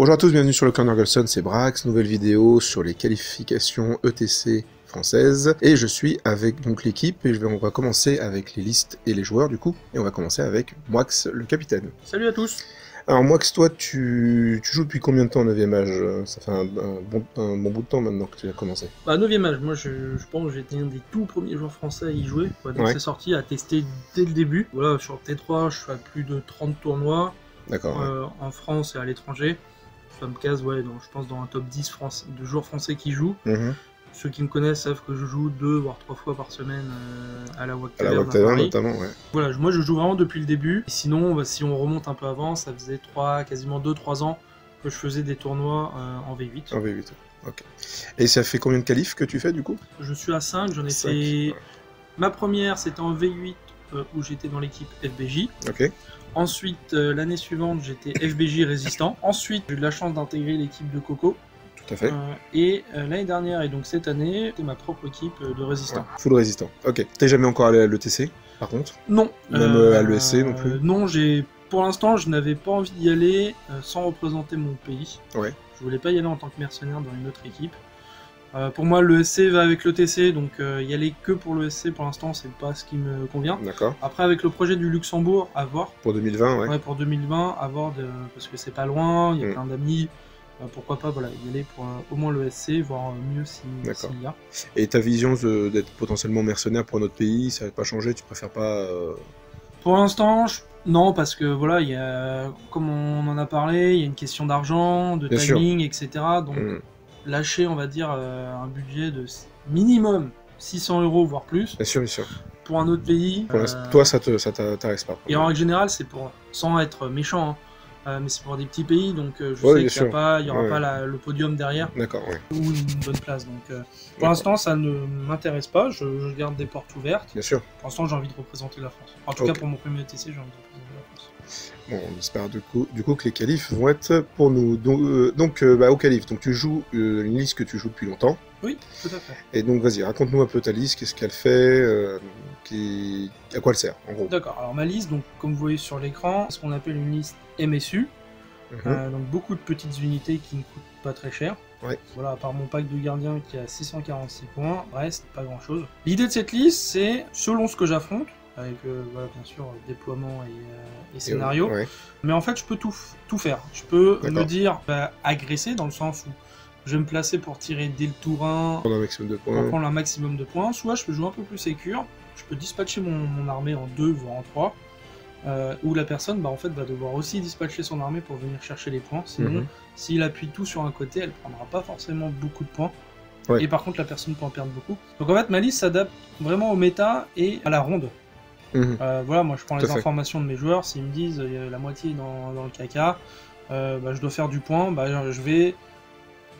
Bonjour à tous, bienvenue sur le Corner Golson, c'est Brax, nouvelle vidéo sur les qualifications ETC françaises. Et je suis avec donc l'équipe et on va commencer avec les listes et les joueurs du coup. Et on va commencer avec Moix, le capitaine. Salut à tous. Alors Moix, toi tu joues depuis combien de temps au 9e âge? Ça fait un bon bout de temps maintenant que tu as commencé. Bah 9e âge, moi je pense que j'étais un des tout premiers joueurs français à y jouer. Dès que c'est sorti, à tester dès le début. Voilà, sur T3, je fais plus de 30 tournois. D'accord. En France et à l'étranger. Ça me case, ouais, donc, je pense dans un top 10 de joueurs français qui jouent. Ceux qui me connaissent savent que je joue 2 voire 3 fois par semaine à la WAC Tavern notamment, ouais. Voilà, moi je joue vraiment depuis le début. Et sinon, bah, si on remonte un peu avant, ça faisait quasiment 2-3 ans que je faisais des tournois en V8. En V8, ok. Et ça fait combien de qualifs que tu fais du coup? Je suis à 5, j'en ai 5, fait... ouais. Ma première, c'était en V8 où j'étais dans l'équipe FBJ. Ok. Ensuite, l'année suivante, j'étais FBJ résistant. Ensuite, j'ai eu de la chance d'intégrer l'équipe de Coco. Tout à fait. Et l'année dernière, et donc cette année, c'était ma propre équipe de résistants. Ouais, full résistant. Ok. T'es jamais encore allé à l'ETC, par contre? Non. Même à l'ESC non plus? Non, pour l'instant, je n'avais pas envie d'y aller sans représenter mon pays. Ouais. Je voulais pas y aller en tant que mercenaire dans une autre équipe. Pour moi, l'ESC va avec l'ETC, donc y aller que pour l'ESC pour l'instant, c'est pas ce qui me convient. D'accord. Après, avec le projet du Luxembourg, à voir. Pour 2020, ouais. Ouais, pour 2020, à voir, parce que c'est pas loin, il y a plein d'amis. Pourquoi pas voilà, y aller pour au moins l'ESC, voire mieux s'il y a. Et ta vision d'être potentiellement mercenaire pour notre pays, ça va pas changer? Tu préfères pas Pour l'instant, non, parce que voilà, il y a, comme on en a parlé, il y a une question d'argent, de timing, etc. Donc lâcher, on va dire, un budget de minimum 600 €, voire plus. Bien sûr, bien sûr. Pour un autre pays. Toi, ça t'intéresse pas. Et en règle générale, c'est pour, sans être méchant, mais c'est pour des petits pays, donc je sais qu'il n'y aura pas le podium derrière. D'accord, ouais. Ou une bonne place. Donc pour l'instant, ça ne m'intéresse pas. Je garde des portes ouvertes. Bien sûr. Pour l'instant, j'ai envie de représenter la France. En tout cas, pour mon premier ETC, j'ai envie de représenter la France. Bon, on espère du coup que les qualifs vont être pour nous. Donc au qualif, donc tu joues une liste que tu joues depuis longtemps. Oui, tout à fait. Et donc vas-y, raconte-nous un peu ta liste, qu'est-ce qu'elle fait, à quoi elle sert, en gros. D'accord, alors ma liste, donc, comme vous voyez sur l'écran, c'est ce qu'on appelle une liste MSU. Donc beaucoup de petites unités qui ne coûtent pas très cher. Ouais. Voilà, à part mon pack de gardien qui a 646 points, reste pas grand chose. L'idée de cette liste, c'est selon ce que j'affronte, avec voilà, bien sûr déploiement et scénario, mais en fait je peux tout faire. Je peux me dire agresser dans le sens où je vais me placer pour tirer dès le tour 1 pour prendre un maximum de points, soit je peux jouer un peu plus sécure, je peux dispatcher mon armée en 2 voire en 3, où la personne en fait, va devoir aussi dispatcher son armée pour venir chercher les points, sinon s'il appuie tout sur un côté, elle prendra pas forcément beaucoup de points. Ouais. Et par contre la personne peut en perdre beaucoup. Donc en fait ma liste s'adapte vraiment au méta et à la ronde. Voilà, moi je prends les informations de mes joueurs, s'ils me disent la moitié dans le caca, je dois faire du point, je vais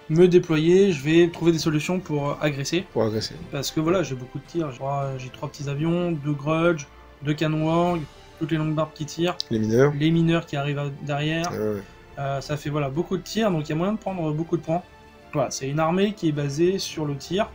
me déployer, je vais trouver des solutions pour agresser. Parce que voilà, j'ai beaucoup de tirs, j'ai 3 petits avions, 2 grudge, 2 canons warg, toutes les longues barbes qui tirent, les mineurs qui arrivent derrière, ça fait voilà, beaucoup de tirs, donc il y a moyen de prendre beaucoup de points. Voilà, c'est une armée qui est basée sur le tir.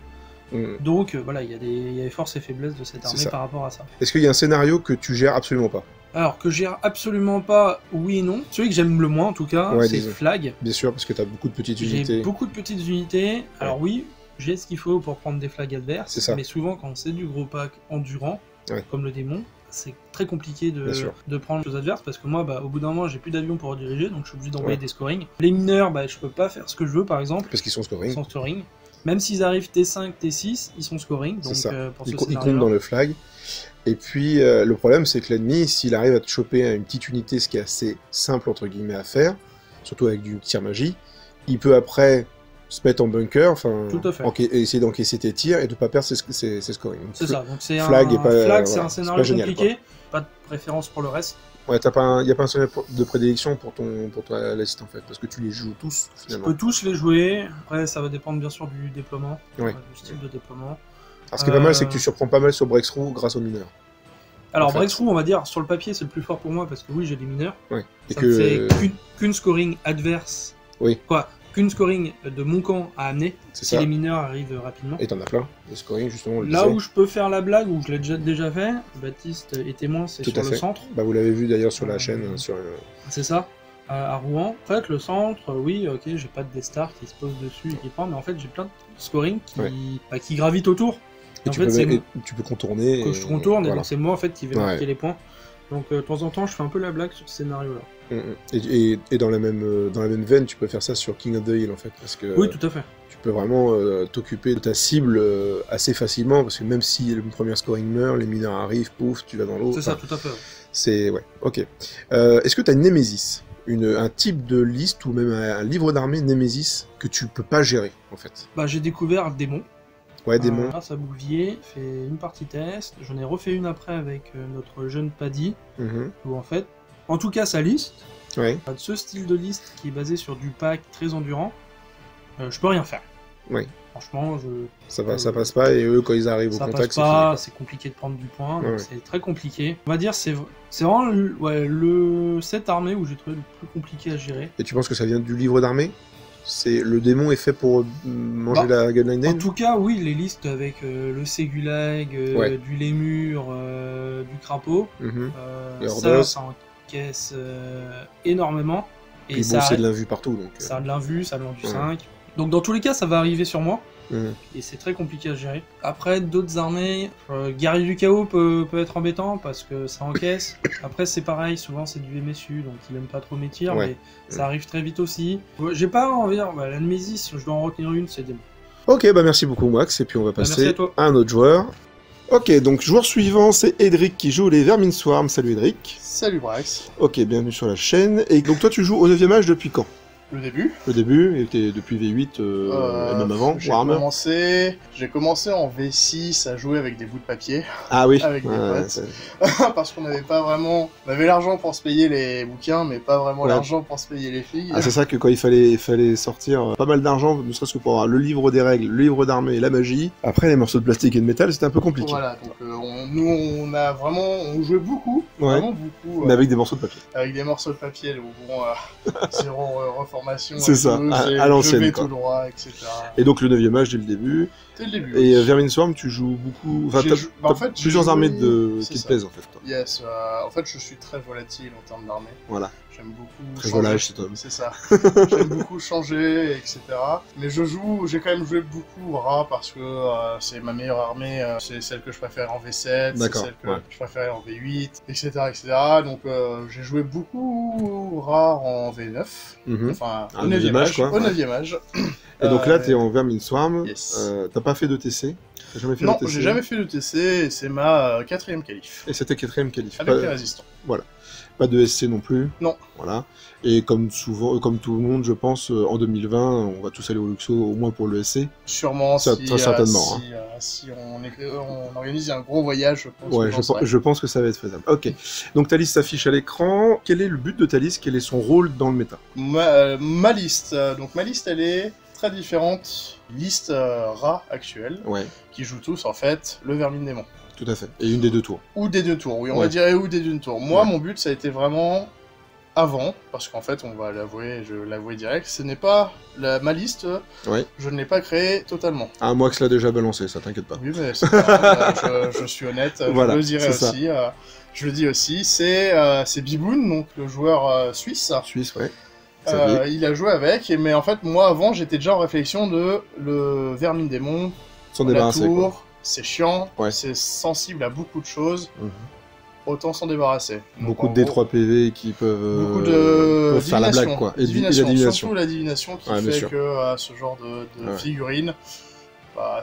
Donc voilà, il y a des forces et faiblesses de cette armée par rapport à ça. Est-ce qu'il y a un scénario que tu gères absolument pas? Alors, que je gère absolument pas, oui et non. Celui que j'aime le moins en tout cas, c'est Flag. Bien sûr, parce que tu as beaucoup de petites unités. J'ai beaucoup de petites unités. Alors oui, j'ai ce qu'il faut pour prendre des flags adverses, mais souvent quand c'est du gros pack endurant, comme le démon, c'est très compliqué de prendre les adverses, parce que moi, au bout d'un moment, j'ai plus d'avions pour rediriger, donc je suis obligé d'envoyer des scorings. Les mineurs, je peux pas faire ce que je veux, par exemple. Parce qu'ils sont scoring. Même s'ils arrivent T5, T6, ils sont scoring. Donc, pour ils comptent dans le flag. Et puis, le problème, c'est que l'ennemi, s'il arrive à te choper une petite unité, ce qui est assez simple, entre guillemets, à faire, surtout avec du tir magie, il peut après se mettre en bunker, essayer d'encaisser tes tirs et de ne pas perdre ses scorings. C'est ça, donc c'est Flag, c'est un scénario compliqué, pas de préférence pour le reste. Ouais, il n'y a pas un scénario de prédilection pour ta liste en fait, parce que tu les joues tous finalement. Je peux tous les jouer, après ça va dépendre bien sûr du déploiement, du style de déploiement. Alors ce qui est pas mal, c'est que tu surprends pas mal sur Breakthrough grâce aux mineurs. Alors Breakthrough, on va dire, sur le papier c'est le plus fort pour moi, parce que oui, j'ai des mineurs. Et ça me fait qu'une scoring adverse. Qu'une scoring de mon camp à amener, si les mineurs arrivent rapidement. Et t'en as plein, de scoring justement. Là où je peux faire la blague, où je l'ai déjà fait, Baptiste est témoin, c'est sur le centre. Vous l'avez vu d'ailleurs sur la chaîne. C'est ça. à Rouen. En fait, le centre, oui, ok, j'ai pas de Destar qui se pose dessus et qui prend, mais en fait, j'ai plein de scoring qui gravitent autour. Et tu peux contourner. Que je contourne, et donc c'est moi en fait qui vais marquer les points. Donc de temps en temps, je fais un peu la blague sur ce scénario-là. Et dans la même veine, tu peux faire ça sur King of the Hill en fait, parce que oui, tout à fait. tu peux vraiment t'occuper de ta cible assez facilement, parce que même si le premier scoring meurt, les mineurs arrivent, pouf, tu vas dans l'eau. C'est ça, tout à fait. C'est ok. Est-ce que tu as une Némésis, un type de liste ou même un livre d'armée Némésis que tu peux pas gérer en fait? Bah j'ai découvert Démon. Ouais, Démon. Grâce à Bouvier, fait une partie test. J'en ai refait une après avec notre jeune Paddy. Où en fait, en tout cas sa liste, de ce style de liste qui est basé sur du pack très endurant, je peux rien faire. Oui. Franchement, ça passe pas, et eux, quand ils arrivent au contact, c'est compliqué de prendre du point, donc c'est très compliqué. On va dire c'est vraiment le set armé où j'ai trouvé le plus compliqué à gérer. Et tu penses que ça vient du livre d'armée? Le démon est fait pour manger la gunline? En tout cas, oui, les listes avec le Segulag, du lémur, du crapaud, ça encaisse énormément. Et puis bon, c'est de l'invue partout. Donc, ça a de l'invue, ça a de l'endu 5. Donc dans tous les cas, ça va arriver sur moi. Et c'est très compliqué à gérer. Après, d'autres armées, Guerrier du Chaos peut être embêtant parce que ça encaisse. Après, c'est pareil, souvent c'est du MSU, donc il aime pas trop mes tirs, mais ça arrive très vite aussi. J'ai pas envie, la Némésis, si je dois en retenir une, c'est Démon. Ok, bah merci beaucoup Max, et puis on va passer à un autre joueur. Ok, donc joueur suivant, c'est Edric qui joue les Vermin Swarm. Salut Edric. Salut Brax. Ok, bienvenue sur la chaîne. Et donc toi tu joues au 9e âge depuis quand? Le début. Le début, et t'es depuis V8, et même avant, Warhammer. J'ai commencé en V6 à jouer avec des bouts de papier. Ah oui. Avec des potes. Parce qu'on n'avait pas vraiment... On avait l'argent pour se payer les bouquins, mais pas vraiment l'argent pour se payer les filles. Ah, c'est ça que quand il fallait sortir pas mal d'argent, ne serait-ce que pour avoir le livre des règles, le livre d'armée et la magie. Après, les morceaux de plastique et de métal, c'était un peu compliqué. Voilà, donc on jouait beaucoup. Vraiment beaucoup. Mais avec des morceaux de papier. Avec des morceaux de papier, zéro reformation. C'est ça, à l'ancienne. Tout droit, etc. Et donc le 9e âge dès le début. Dès le début. Et Vermin Swarm, tu joues beaucoup. Enfin, t'as plusieurs armées qui te plaisent en fait. Toi. Yes, en fait, je suis très volatile en termes d'armée. Voilà. J'aime beaucoup. Très volage, c'est toi. C'est ça. J'aime beaucoup changer, etc. Mais j'ai quand même joué beaucoup Rat parce que c'est ma meilleure armée. C'est celle que je préfère en V7, c'est celle que je préfère en V8, etc., etc. Donc j'ai joué beaucoup Rat en V9. Enfin, au 9e âge, quoi. Au 9e âge. Et donc là, t'es en Vermin Swarm. Yes. T'as pas fait de TC? Non, j'ai jamais fait de TC, et c'est ma 4e qualif. Et c'était 4e qualif. Avec les résistants. Voilà. Pas de SC non plus. Non. Voilà. Et comme tout le monde, je pense, en 2020, on va tous aller au Luxo, au moins pour le SC. Sûrement, très certainement. Si on organise un gros voyage, je pense que ça va être faisable. Ok. Donc ta liste s'affiche à l'écran. Quel est le but de ta liste? Quel est son rôle dans le méta? Ma liste. Donc ma liste, elle est très différente. Liste Rat actuelle, qui joue tous en fait le Vermin Démon. Tout à fait. Et une des deux tours. Ou des deux tours, oui, on va dire ou des deux tours. Moi, mon but, ça a été vraiment avant, parce qu'en fait, on va l'avouer, je l'avoue direct, ce n'est pas ma liste, je ne l'ai pas créée totalement. Ah, moi que cela déjà balancé, ça t'inquiète pas. Oui, mais c'est pas je suis honnête, voilà, je le dirai aussi. Je le dis aussi, c'est Biboun, donc le joueur suisse. Suisse, ouais. Il a joué avec, mais en fait, moi, avant, j'étais déjà en réflexion de le Vermin Démon, s'en débarrasser, quoi. C'est chiant, c'est sensible à beaucoup de choses, autant s'en débarrasser. Donc, beaucoup de D3 PV qui peuvent faire la blague, quoi. Et la divination. Surtout la divination qui fait que ce genre de figurine,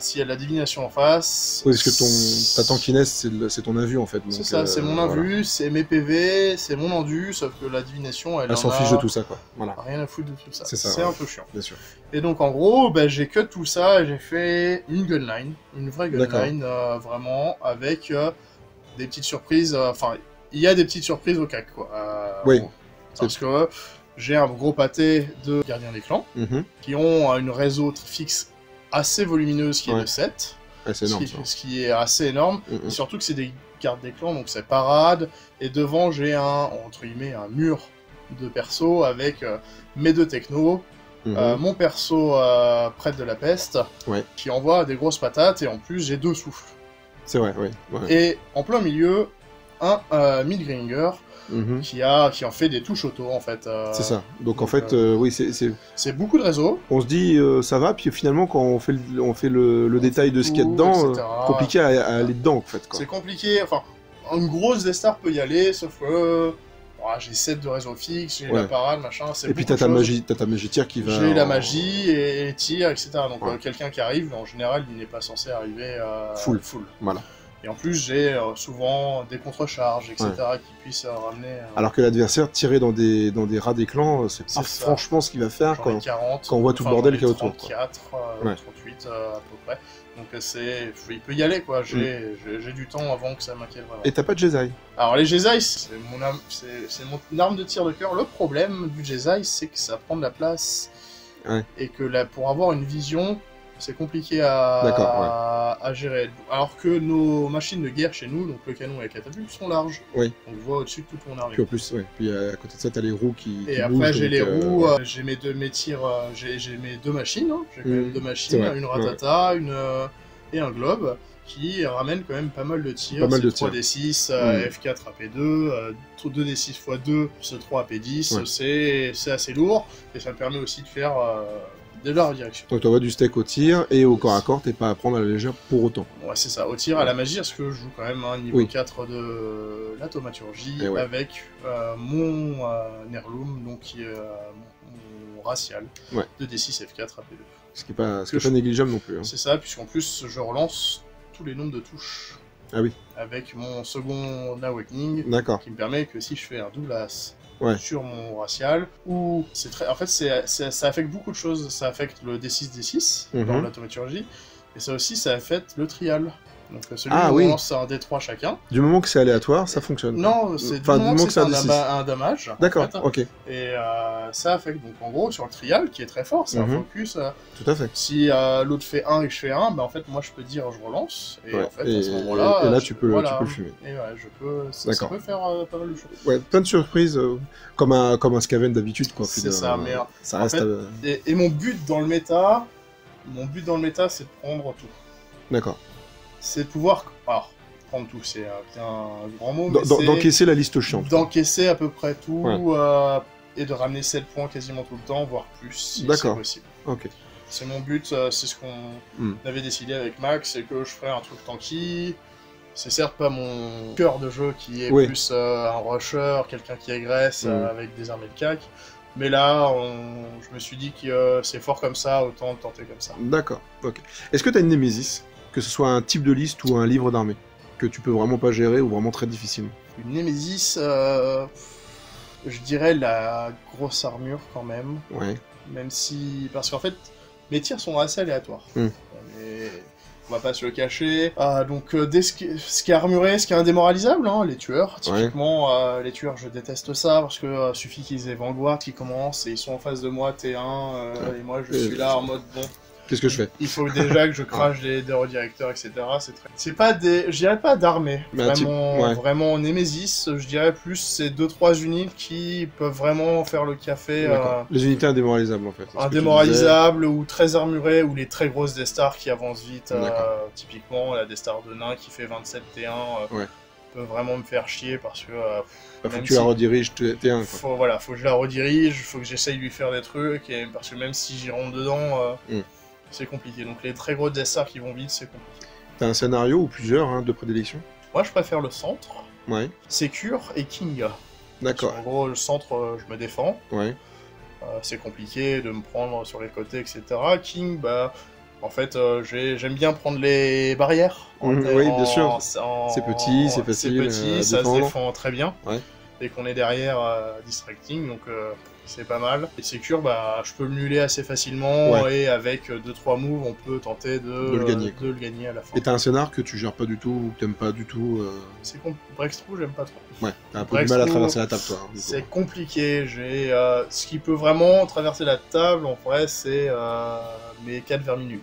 s'il y a de la divination en face... Oui, parce que ta tankiness, c'est ton invu, en fait. C'est ça, c'est mon invu, c'est mes PV, c'est mon endu, sauf que la divination, elle s'en fiche de tout ça, quoi. Voilà. Rien à foutre de tout ça. C'est un peu chiant. Bien sûr. Et donc, en gros, j'ai cut tout ça et j'ai fait une gunline, une vraie gunline, vraiment, avec des petites surprises. Enfin, il y a des petites surprises au CAC, quoi. Oui. Parce que j'ai un gros pâté de gardiens des clans, qui ont une réseau fixe assez volumineuse qui est de 7, c'est énorme, ce qui est assez énorme, et surtout que c'est des gardes des clans, donc c'est parade, et devant j'ai entre guillemets, un mur de perso avec mes deux technos, mon perso prêtre de la peste, qui envoie des grosses patates, et en plus j'ai 2 souffles. C'est vrai, oui. Et en plein milieu, un Midgringer, qui en fait des touches auto, en fait. C'est ça. Donc en fait, oui, c'est beaucoup de réseaux. On se dit, ça va, puis finalement, quand on fait le détail de ce qu'il y a dedans, compliqué à aller dedans, en fait. C'est compliqué, enfin, une grosse Death peut y aller, sauf que... j'ai 7 de réseau fixe, j'ai la parade, machin, c'est. Et puis t'as ta magie tir qui va... J'ai la magie et tir, etc. Donc quelqu'un qui arrive, en général, il n'est pas censé arriver full. Voilà. Et en plus, j'ai souvent des contre-charges, etc. qui puissent ramener... Alors que l'adversaire, tirer dans des rats d'éclan, c'est pas franchement ce qu'il va faire quand on voit tout le bordel qu'il y a autour. 34, 38 à peu près. Donc il peut y aller, quoi. J'ai du temps avant que ça m'inquiète vraiment. Et t'as pas de Jesai? Alors les Jesai, c'est mon arme de tir de cœur. Le problème du Jesai, c'est que ça prend de la place. Et que pour avoir une vision, c'est compliqué à gérer. Alors que nos machines de guerre chez nous, donc le canon et la catapulte, sont larges. Oui. On voit au-dessus de toute mon armée. Puis en plus, puis à côté de ça, t'as les roues qui Et après, j'ai les roues, j'ai mes deux tirs, j'ai mes 2 machines. J'ai quand même 2 machines, une ratata, et un globe, qui ramènent quand même pas mal de tirs. 3d6, F4 AP2, 2d6 x 2, ce 3 AP10, c'est assez lourd, et ça me permet aussi de faire... de la redirection. Donc tu envoies du steak au tir, et au corps à corps, t'es pas à prendre à la légère pour autant. Ouais, c'est ça. Au tir, à la magie, parce que je joue quand même un niveau 4 de la thaumaturgie, avec mon Nerlum, donc qui est mon racial, de D6 F4 AP2. Ce qui est pas négligeable non plus. Hein. C'est ça, puisqu'en plus, je relance tous les nombres de touches. Ah oui. Avec mon second Awakening, qui me permet que si je fais un double as sur mon racial, ou c'est très... En fait, ça affecte beaucoup de choses. Ça affecte le D6 dans la thaumaturgie, et ça aussi, ça affecte le trial. Donc celui où on lance un D3 chacun. Du moment que c'est aléatoire, ça fonctionne. Non, c'est du moment que c'est un damage. D'accord, ok. Et ça affecte, donc en gros, sur le trial, qui est très fort, c'est un focus. Tout à fait. Si l'autre fait 1 et que je fais 1, bah en fait, moi je peux dire je relance, et en fait, à ce moment-là... Et là, tu peux le fumer. Et ça peut faire pas mal de choses. Ouais, plein de surprises, comme un Skaven d'habitude, quoi. C'est ça, mais ça reste... Et mon but dans le méta, c'est de prendre tout. D'accord. C'est de pouvoir... Alors, prendre tout, c'est un grand mot, mais d'encaisser la liste chiante. D'encaisser à peu près tout, et de ramener 7 points quasiment tout le temps, voire plus, si c'est possible. Ok. C'est mon but, c'est ce qu'on avait décidé avec Max, c'est que je ferais un truc tanky. C'est certes pas mon cœur de jeu qui est plus un rusher, quelqu'un qui agresse avec des armées de cac. Mais là, je me suis dit que c'est fort comme ça, autant tenter comme ça. D'accord, ok. Est-ce que tu as une némésis? Que ce soit un type de liste ou un livre d'armée, que tu peux vraiment pas gérer ou vraiment très difficilement? Une némésis, je dirais la grosse armure quand même. Ouais. Même si... Parce qu'en fait, mes tirs sont assez aléatoires. On va pas se le cacher. Donc, ce qui est armuré, ce qui est indémoralisable, hein, les tueurs. Typiquement, les tueurs, je déteste ça, parce que suffit qu'ils aient Vanguard qui commence, et ils sont en face de moi, T1, et moi je suis là en mode, bon... Qu'est-ce que je fais? Il faut déjà que je crache des redirecteurs, etc. C'est pas des... Je dirais pas d'armée. Vraiment Némésis, je dirais plus c'est 2-3 unités qui peuvent vraiment faire le café. Les unités indémoralisables, en fait. Indémoralisables, ou très armurées, ou les très grosses Death Star qui avancent vite. Typiquement, la Death Star de nain qui fait 27 T1 peut vraiment me faire chier parce que... faut que tu la rediriges T1. Faut que je la redirige, faut que j'essaye de lui faire des trucs, et parce que même si j'y rentre dedans... c'est compliqué, donc les très gros Death Star qui vont vite, c'est compliqué. T'as un scénario ou plusieurs de prédilection? Moi je préfère le centre, Secure et King. D'accord. En gros, le centre, je me défends. C'est compliqué de me prendre sur les côtés, etc. King, en fait, j'aime bien prendre les barrières. Oui, bien sûr. C'est petit, c'est facile. C'est petit, ça se défend très bien. Et qu'on est derrière Distracting, donc c'est pas mal. Et Secure, je peux le muler assez facilement, et avec 2-3 moves, on peut tenter de le gagner à la fin. Et t'as un scénar que tu gères pas du tout, ou que t'aimes pas du tout C'est Breakthrough, j'aime pas trop. Ouais, t'as un peu du mal à traverser la table, toi. C'est compliqué, ce qui peut vraiment traverser la table, en vrai, c'est mes 4 verminus.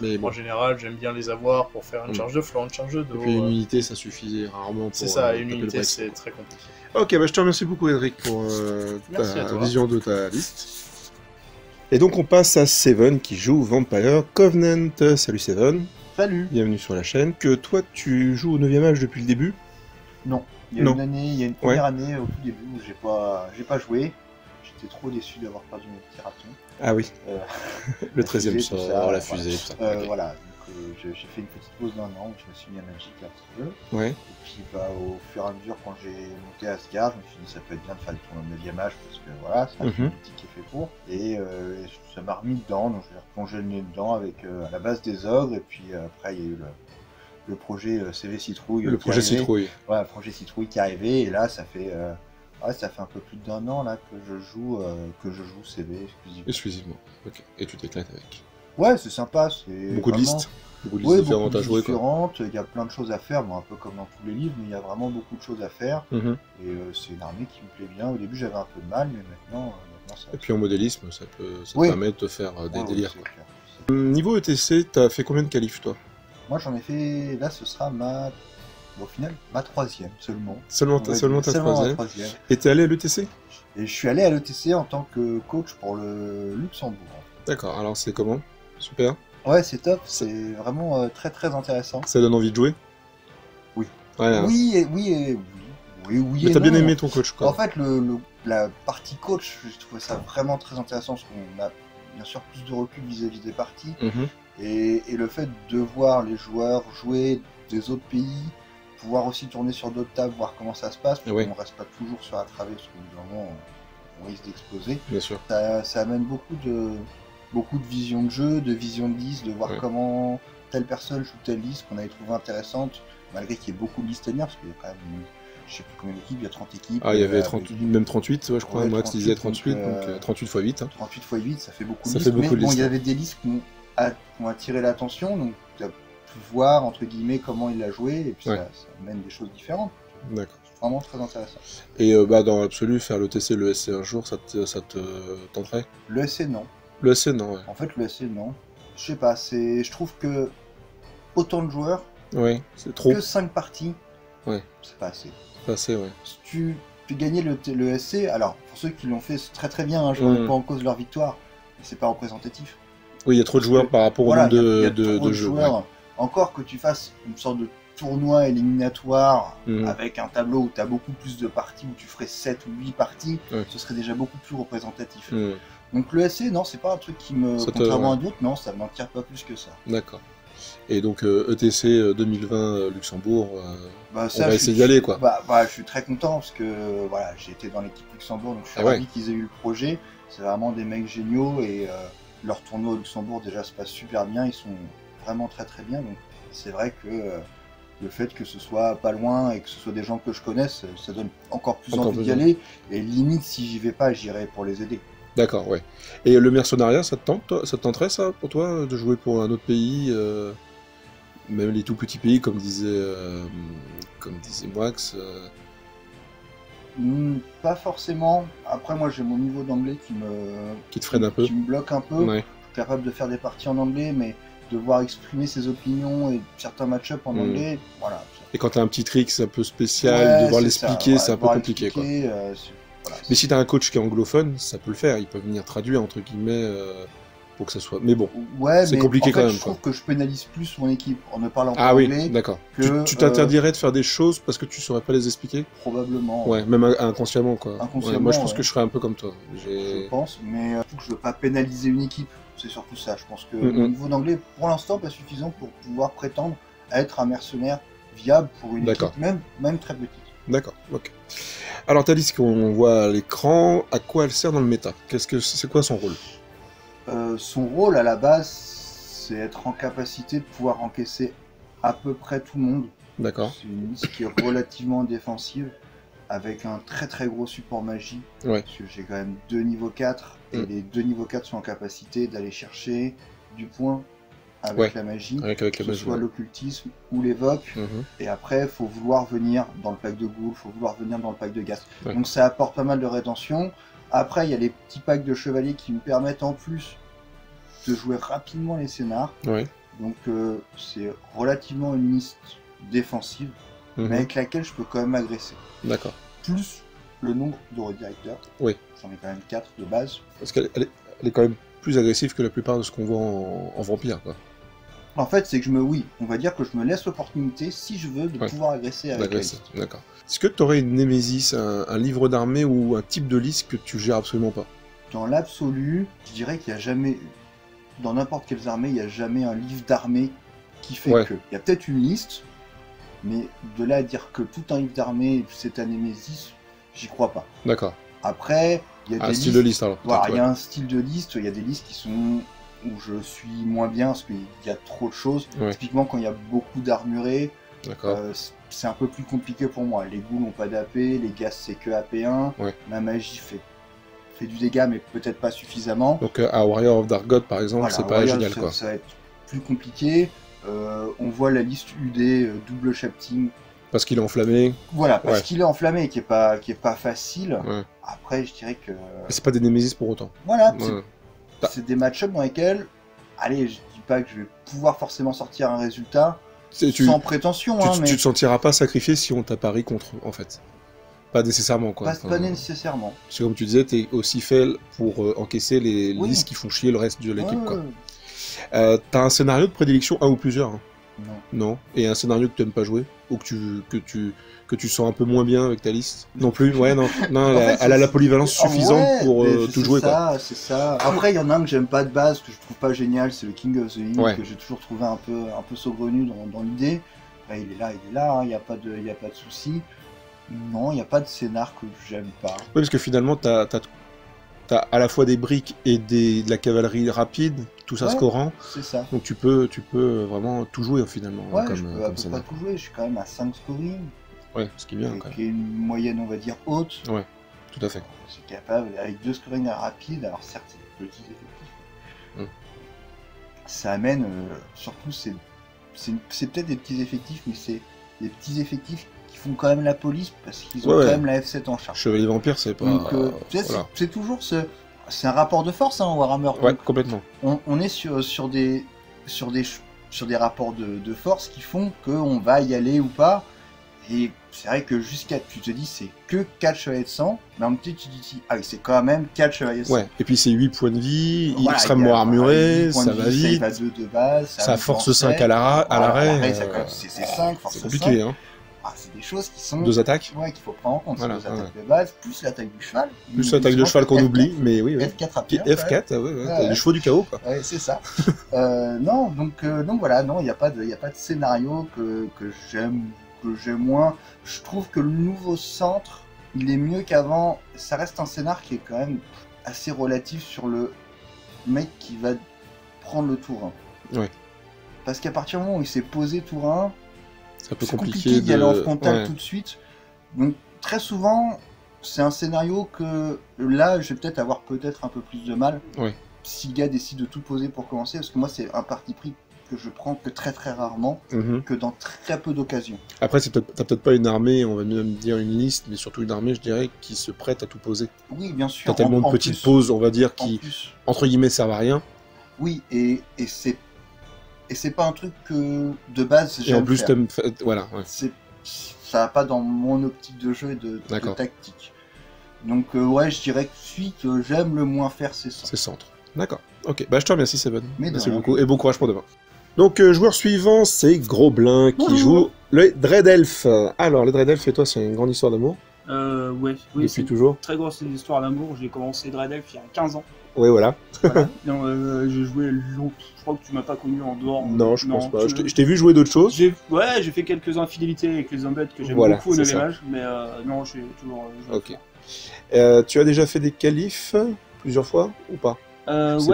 Mais en général, j'aime bien les avoir pour faire une charge de flanc, une charge de dos. Et puis une unité, ça suffit rarement pour... C'est ça, une unité, c'est très compliqué. Ok, je te remercie beaucoup, Edric, pour ta vision de ta liste. Et donc, on passe à Seven, qui joue Vampire Covenant. Salut Seven. Salut. Bienvenue sur la chaîne. Que toi, tu joues au 9ème âge depuis le début. Non, il y a une année, il y a une première année au tout début où j'ai pas joué. J'étais trop déçu d'avoir perdu mon petit raton. Ah oui. Le 13e sort, la fusée, tout ça. Voilà. J'ai fait une petite pause d'1 an où je me suis mis à Magic un petit peu. Ouais. Et puis au fur et à mesure, quand j'ai monté à Asgard, je me suis dit ça peut être bien de faire le tournoi de 9e âge parce que voilà, c'est un outil qui est fait pour. Et ça m'a remis dedans, donc j'ai replongé le nez dedans avec à la base des ogres. Et puis après, il y a eu le projet CV Citrouille. Le projet Citrouille. Voilà, le projet Citrouille qui est arrivé. Et là, ça fait un peu plus d'1 an là que je joue CV exclusivement. Ok. Et tu t'éclates avec. Ouais, c'est sympa. C'est beaucoup de listes. Beaucoup de listes différentes à jouer. Il y a plein de choses à faire, bon, un peu comme dans tous les livres, mais il y a vraiment beaucoup de choses à faire. Et c'est une armée qui me plaît bien. Au début, j'avais un peu de mal, mais maintenant ça. Et puis en modélisme, ça te permet de te faire des délires. Niveau ETC, t'as fait combien de qualifs, toi? Moi, j'en ai fait. Là, ce sera au final, ma 3e seulement. Seulement ta 3e. Et t'es allé à l'ETC? Et je suis allé à l'ETC en tant que coach pour le Luxembourg. D'accord, alors c'est comment? Super. Ouais, c'est top, c'est vraiment très très intéressant. Ça donne envie de jouer? Oui. Ouais, oui. Mais t'as bien aimé ton coach, quoi. En fait, la partie coach, j'ai trouvé ça vraiment très intéressant parce qu'on a bien sûr plus de recul vis-à-vis des parties. Et le fait de voir les joueurs jouer des autres pays, pouvoir aussi tourner sur d'autres tables, voir comment ça se passe, parce qu'on ne reste pas toujours sur la travée, parce qu'évidemment, on risque d'exploser. Bien sûr. Ça amène beaucoup de vision de jeu, de vision de liste, de voir comment telle personne joue telle liste qu'on avait trouvé intéressante, malgré qu'il y ait beaucoup de listes à venir, parce qu'il y a quand même, je sais plus combien d'équipes, il y a 30 équipes. Ah, il y avait même 38, je crois, Max disait 38, donc 38 x 8. 38 x 8, ça fait beaucoup de listes. Mais bon, il y avait des listes qui ont attiré l'attention, donc tu as pu voir, entre guillemets, comment il a joué, et puis ça amène des choses différentes. D'accord. C'est vraiment très intéressant. Et dans l'absolu, faire le TC, le SC un jour, ça te tenterait? Le SC, non. Le SC, non, ouais. En fait, le SC, non. Je sais pas, je trouve que autant de joueurs, c'est trop. Que 5 parties, c'est pas assez. Pas assez, ouais. Si tu gagnais le SC, alors, pour ceux qui l'ont fait, c'est très très bien, hein, je ne remets pas en cause leur victoire, mais c'est pas représentatif. Oui, il y a trop de joueurs par rapport au nombre de jeux. Encore que tu fasses une sorte de tournoi éliminatoire avec un tableau où tu as beaucoup plus de parties, où tu ferais 7 ou 8 parties, ce serait déjà beaucoup plus représentatif. Donc le SC, non, c'est pas un truc qui me... Contrairement à d'autres, non, ça m'en tire pas plus que ça. D'accord. Et donc ETC 2020 Luxembourg, on va essayer d'y aller, quoi. Je suis très content parce que voilà, j'ai été dans l'équipe Luxembourg, donc je suis ravi qu'ils aient eu le projet. C'est vraiment des mecs géniaux et leur tournoi au Luxembourg déjà se passe super bien, ils sont vraiment très très bien. Donc c'est vrai que le fait que ce soit pas loin et que ce soit des gens que je connaisse, ça donne encore plus envie d'y aller. Et limite, si j'y vais pas, j'irai pour les aider. D'accord, ouais. Et le mercenariat, ça te tenterait, ça, pour toi, de jouer pour un autre pays, même les tout petits pays, comme disait Max Pas forcément. Après, moi, j'ai mon niveau d'anglais qui te freine un peu, qui me bloque un peu. Je suis capable de faire des parties en anglais, mais devoir exprimer ses opinions et certains match-up en anglais, voilà. Et quand t'as un petit trick, c'est un peu spécial, devoir l'expliquer, c'est un peu compliqué, quoi. Voilà, mais si t'as un coach qui est anglophone, ça peut le faire, il peut venir traduire, entre guillemets, pour que ça soit... Mais bon, c'est compliqué quand même. Je trouve que je pénalise plus mon équipe en ne parlant pas anglais. Ah oui, d'accord. Tu t'interdirais de faire des choses parce que tu saurais pas les expliquer? Probablement. Ouais, même inconsciemment, quoi. Moi, je pense que je serais un peu comme toi. Je pense, mais je veux pas pénaliser une équipe, c'est surtout ça. Je pense que mon niveau d'anglais, pour l'instant, pas suffisant pour pouvoir prétendre à être un mercenaire viable pour une équipe, même très petite. D'accord, ok. Alors ta liste qu'on voit à l'écran, à quoi elle sert dans le méta? C'est quoi son rôle? Son rôle à la base, c'est être en capacité de pouvoir encaisser à peu près tout le monde. D'accord. C'est une liste qui est relativement défensive, avec un très très gros support magie. Parce que j'ai quand même 2 niveaux 4, et les 2 niveaux 4 sont en capacité d'aller chercher du point avec la magie, que ce soit l'occultisme ou l'évoque, et après il faut vouloir venir dans le pack de ghoul, il faut vouloir venir dans le pack de gaz. Donc ça apporte pas mal de rétention. Après il y a les petits packs de chevaliers qui me permettent en plus de jouer rapidement les scénars. Donc c'est relativement une liste défensive, mais avec laquelle je peux quand même agresser. D'accord. Plus le nombre de redirecteurs. J'en ai quand même 4 de base. Parce qu'elle est quand même plus agressive que la plupart de ce qu'on voit en vampire, quoi. En fait, c'est que on va dire que je me laisse l'opportunité, si je veux, de pouvoir agresser avec la liste. D'accord. Est-ce que tu aurais une némésis, un livre d'armée ou un type de liste que tu gères absolument pas? Dans l'absolu, je dirais qu'il n'y a jamais, dans n'importe quelle armée, il n'y a jamais un livre d'armée qui fait que. Il y a peut-être une liste, mais de là à dire que tout un livre d'armée, c'est un némésis, j'y crois pas. D'accord. Après, il y a un style de liste alors. Voilà, il y a un style de liste, il y a des listes qui sont où je suis moins bien parce qu'il y a trop de choses. Typiquement, quand il y a beaucoup d'armurés, c'est un peu plus compliqué pour moi. Les ghouls n'ont pas d'AP, les gaz c'est que AP1, ma magie fait du dégât mais peut-être pas suffisamment. Donc à Warrior of Dark God par exemple, c'est pas génial quoi. Ça va être plus compliqué. On voit la liste UD double shafting. Parce qu'il est enflammé. Voilà, parce qu'il est enflammé, qui est pas facile. Après, je dirais que. C'est pas des némésis pour autant. Voilà. C'est des match-ups dans lesquels, allez, je dis pas que je vais pouvoir forcément sortir un résultat sans prétention. Mais... Tu te sentiras pas sacrifié si on t'a pari contre, en fait. Pas nécessairement, quoi. Pas nécessairement. Parce que comme tu disais, t'es aussi fait pour encaisser les listes qui font chier le reste de l'équipe, quoi. T'as un scénario de prédilection, un ou plusieurs? Non. Et un scénario que tu n'aimes pas jouer? Ou que tu sens un peu moins bien avec ta liste? Non plus? Non, elle a la polyvalence suffisante pour tout jouer, quoi. C'est ça. Après, il y en a un que j'aime pas de base, que je trouve pas génial, c'est le King of the Hill, que j'ai toujours trouvé un peu saugrenu dans l'idée. Il est là, il n'y a pas de souci. Non, il n'y a pas de scénar que j'aime pas. Oui, parce que finalement, t'as à la fois des briques et de la cavalerie rapide, tout ça scorant. C'est ça. Donc tu peux vraiment tout jouer finalement. Je peux à peu près tout jouer, je suis quand même à 5 scoring. Ouais, ce qui est bien quand même. Qui est une moyenne, on va dire, haute. Ouais, tout à fait. Je suis capable, avec 2 scoring rapides, alors certes, c'est petits effectifs. Ça amène, surtout, c'est peut-être des petits effectifs, mais c'est des petits effectifs qui font quand même la police, parce qu'ils ont quand même la F7 en charge. Chevalier Vampire, c'est pas... Donc, c'est toujours c'est un rapport de force, Warhammer. Ouais, complètement. On est sur des rapports de force qui font qu'on va y aller ou pas. Et c'est vrai que jusqu'à, tu te dis, c'est que 4 chevaliers de sang, mais en même temps, tu te dis, c'est quand même 4 chevaliers de sang. Ouais, et puis c'est 8 points de vie, extrêmement armuré, ça va vite. Ça va 2 de base, ça force 5 à l'arrêt. C'est 5, force 5. C'est compliqué, hein. C'est des choses qui sont... 2 attaques. Ouais, qu'il faut prendre en compte. Voilà, 2 attaques de base, plus l'attaque du cheval. Plus l'attaque de cheval qu'on oublie, mais oui. F4 rapide. F4, t'as les chevaux du chaos, quoi. Ouais, c'est ça. Non, donc voilà, non, il n'y a pas de scénario que j'aime moins. Je trouve que le nouveau centre, il est mieux qu'avant. Ça reste un scénar qui est quand même assez relatif sur le mec qui va prendre le tour 1. Ouais. Parce qu'à partir du moment où il s'est posé tour 1, c'est compliqué d'y aller en frontal tout de suite. Donc très souvent, c'est un scénario que là, je vais peut-être avoir un peu plus de mal. Si le gars décide de tout poser pour commencer, parce que moi, c'est un parti pris que je prends que très très rarement, que dans très peu d'occasions. Après, t'as peut-être pas une armée, on va même dire une liste, mais surtout une armée, je dirais, qui se prête à tout poser. Oui, bien sûr. T'as tellement de petites pauses, on va dire, qui, entre guillemets, servent à rien. Oui, et c'est pas un truc que, de base, j'aime. Et en plus, voilà. Ouais. Ça va pas dans mon optique de jeu et de tactique. Donc, je dirais que celui que j'aime le moins faire, c'est centre. C'est centre. D'accord. Ok, je te remercie, Seven. Merci beaucoup, et bon courage pour demain. Donc, joueur suivant, c'est Grosblin, qui joue le Dread Elf. Alors, le Dread Elf et toi, c'est une grande histoire d'amour? Oui, depuis toujours. Une très grosse histoire d'amour. J'ai commencé Dread Elf il y a 15 ans. Oui, voilà. J'ai joué longtemps. Je crois que tu m'as pas connu en dehors. Non, je pense pas. Je t'ai vu jouer d'autres choses. J'ai fait quelques infidélités avec les embêtes que j'aime beaucoup au 9e âge, mais non, j'ai toujours joué. Ok. Tu as déjà fait des qualifs plusieurs fois ou pas?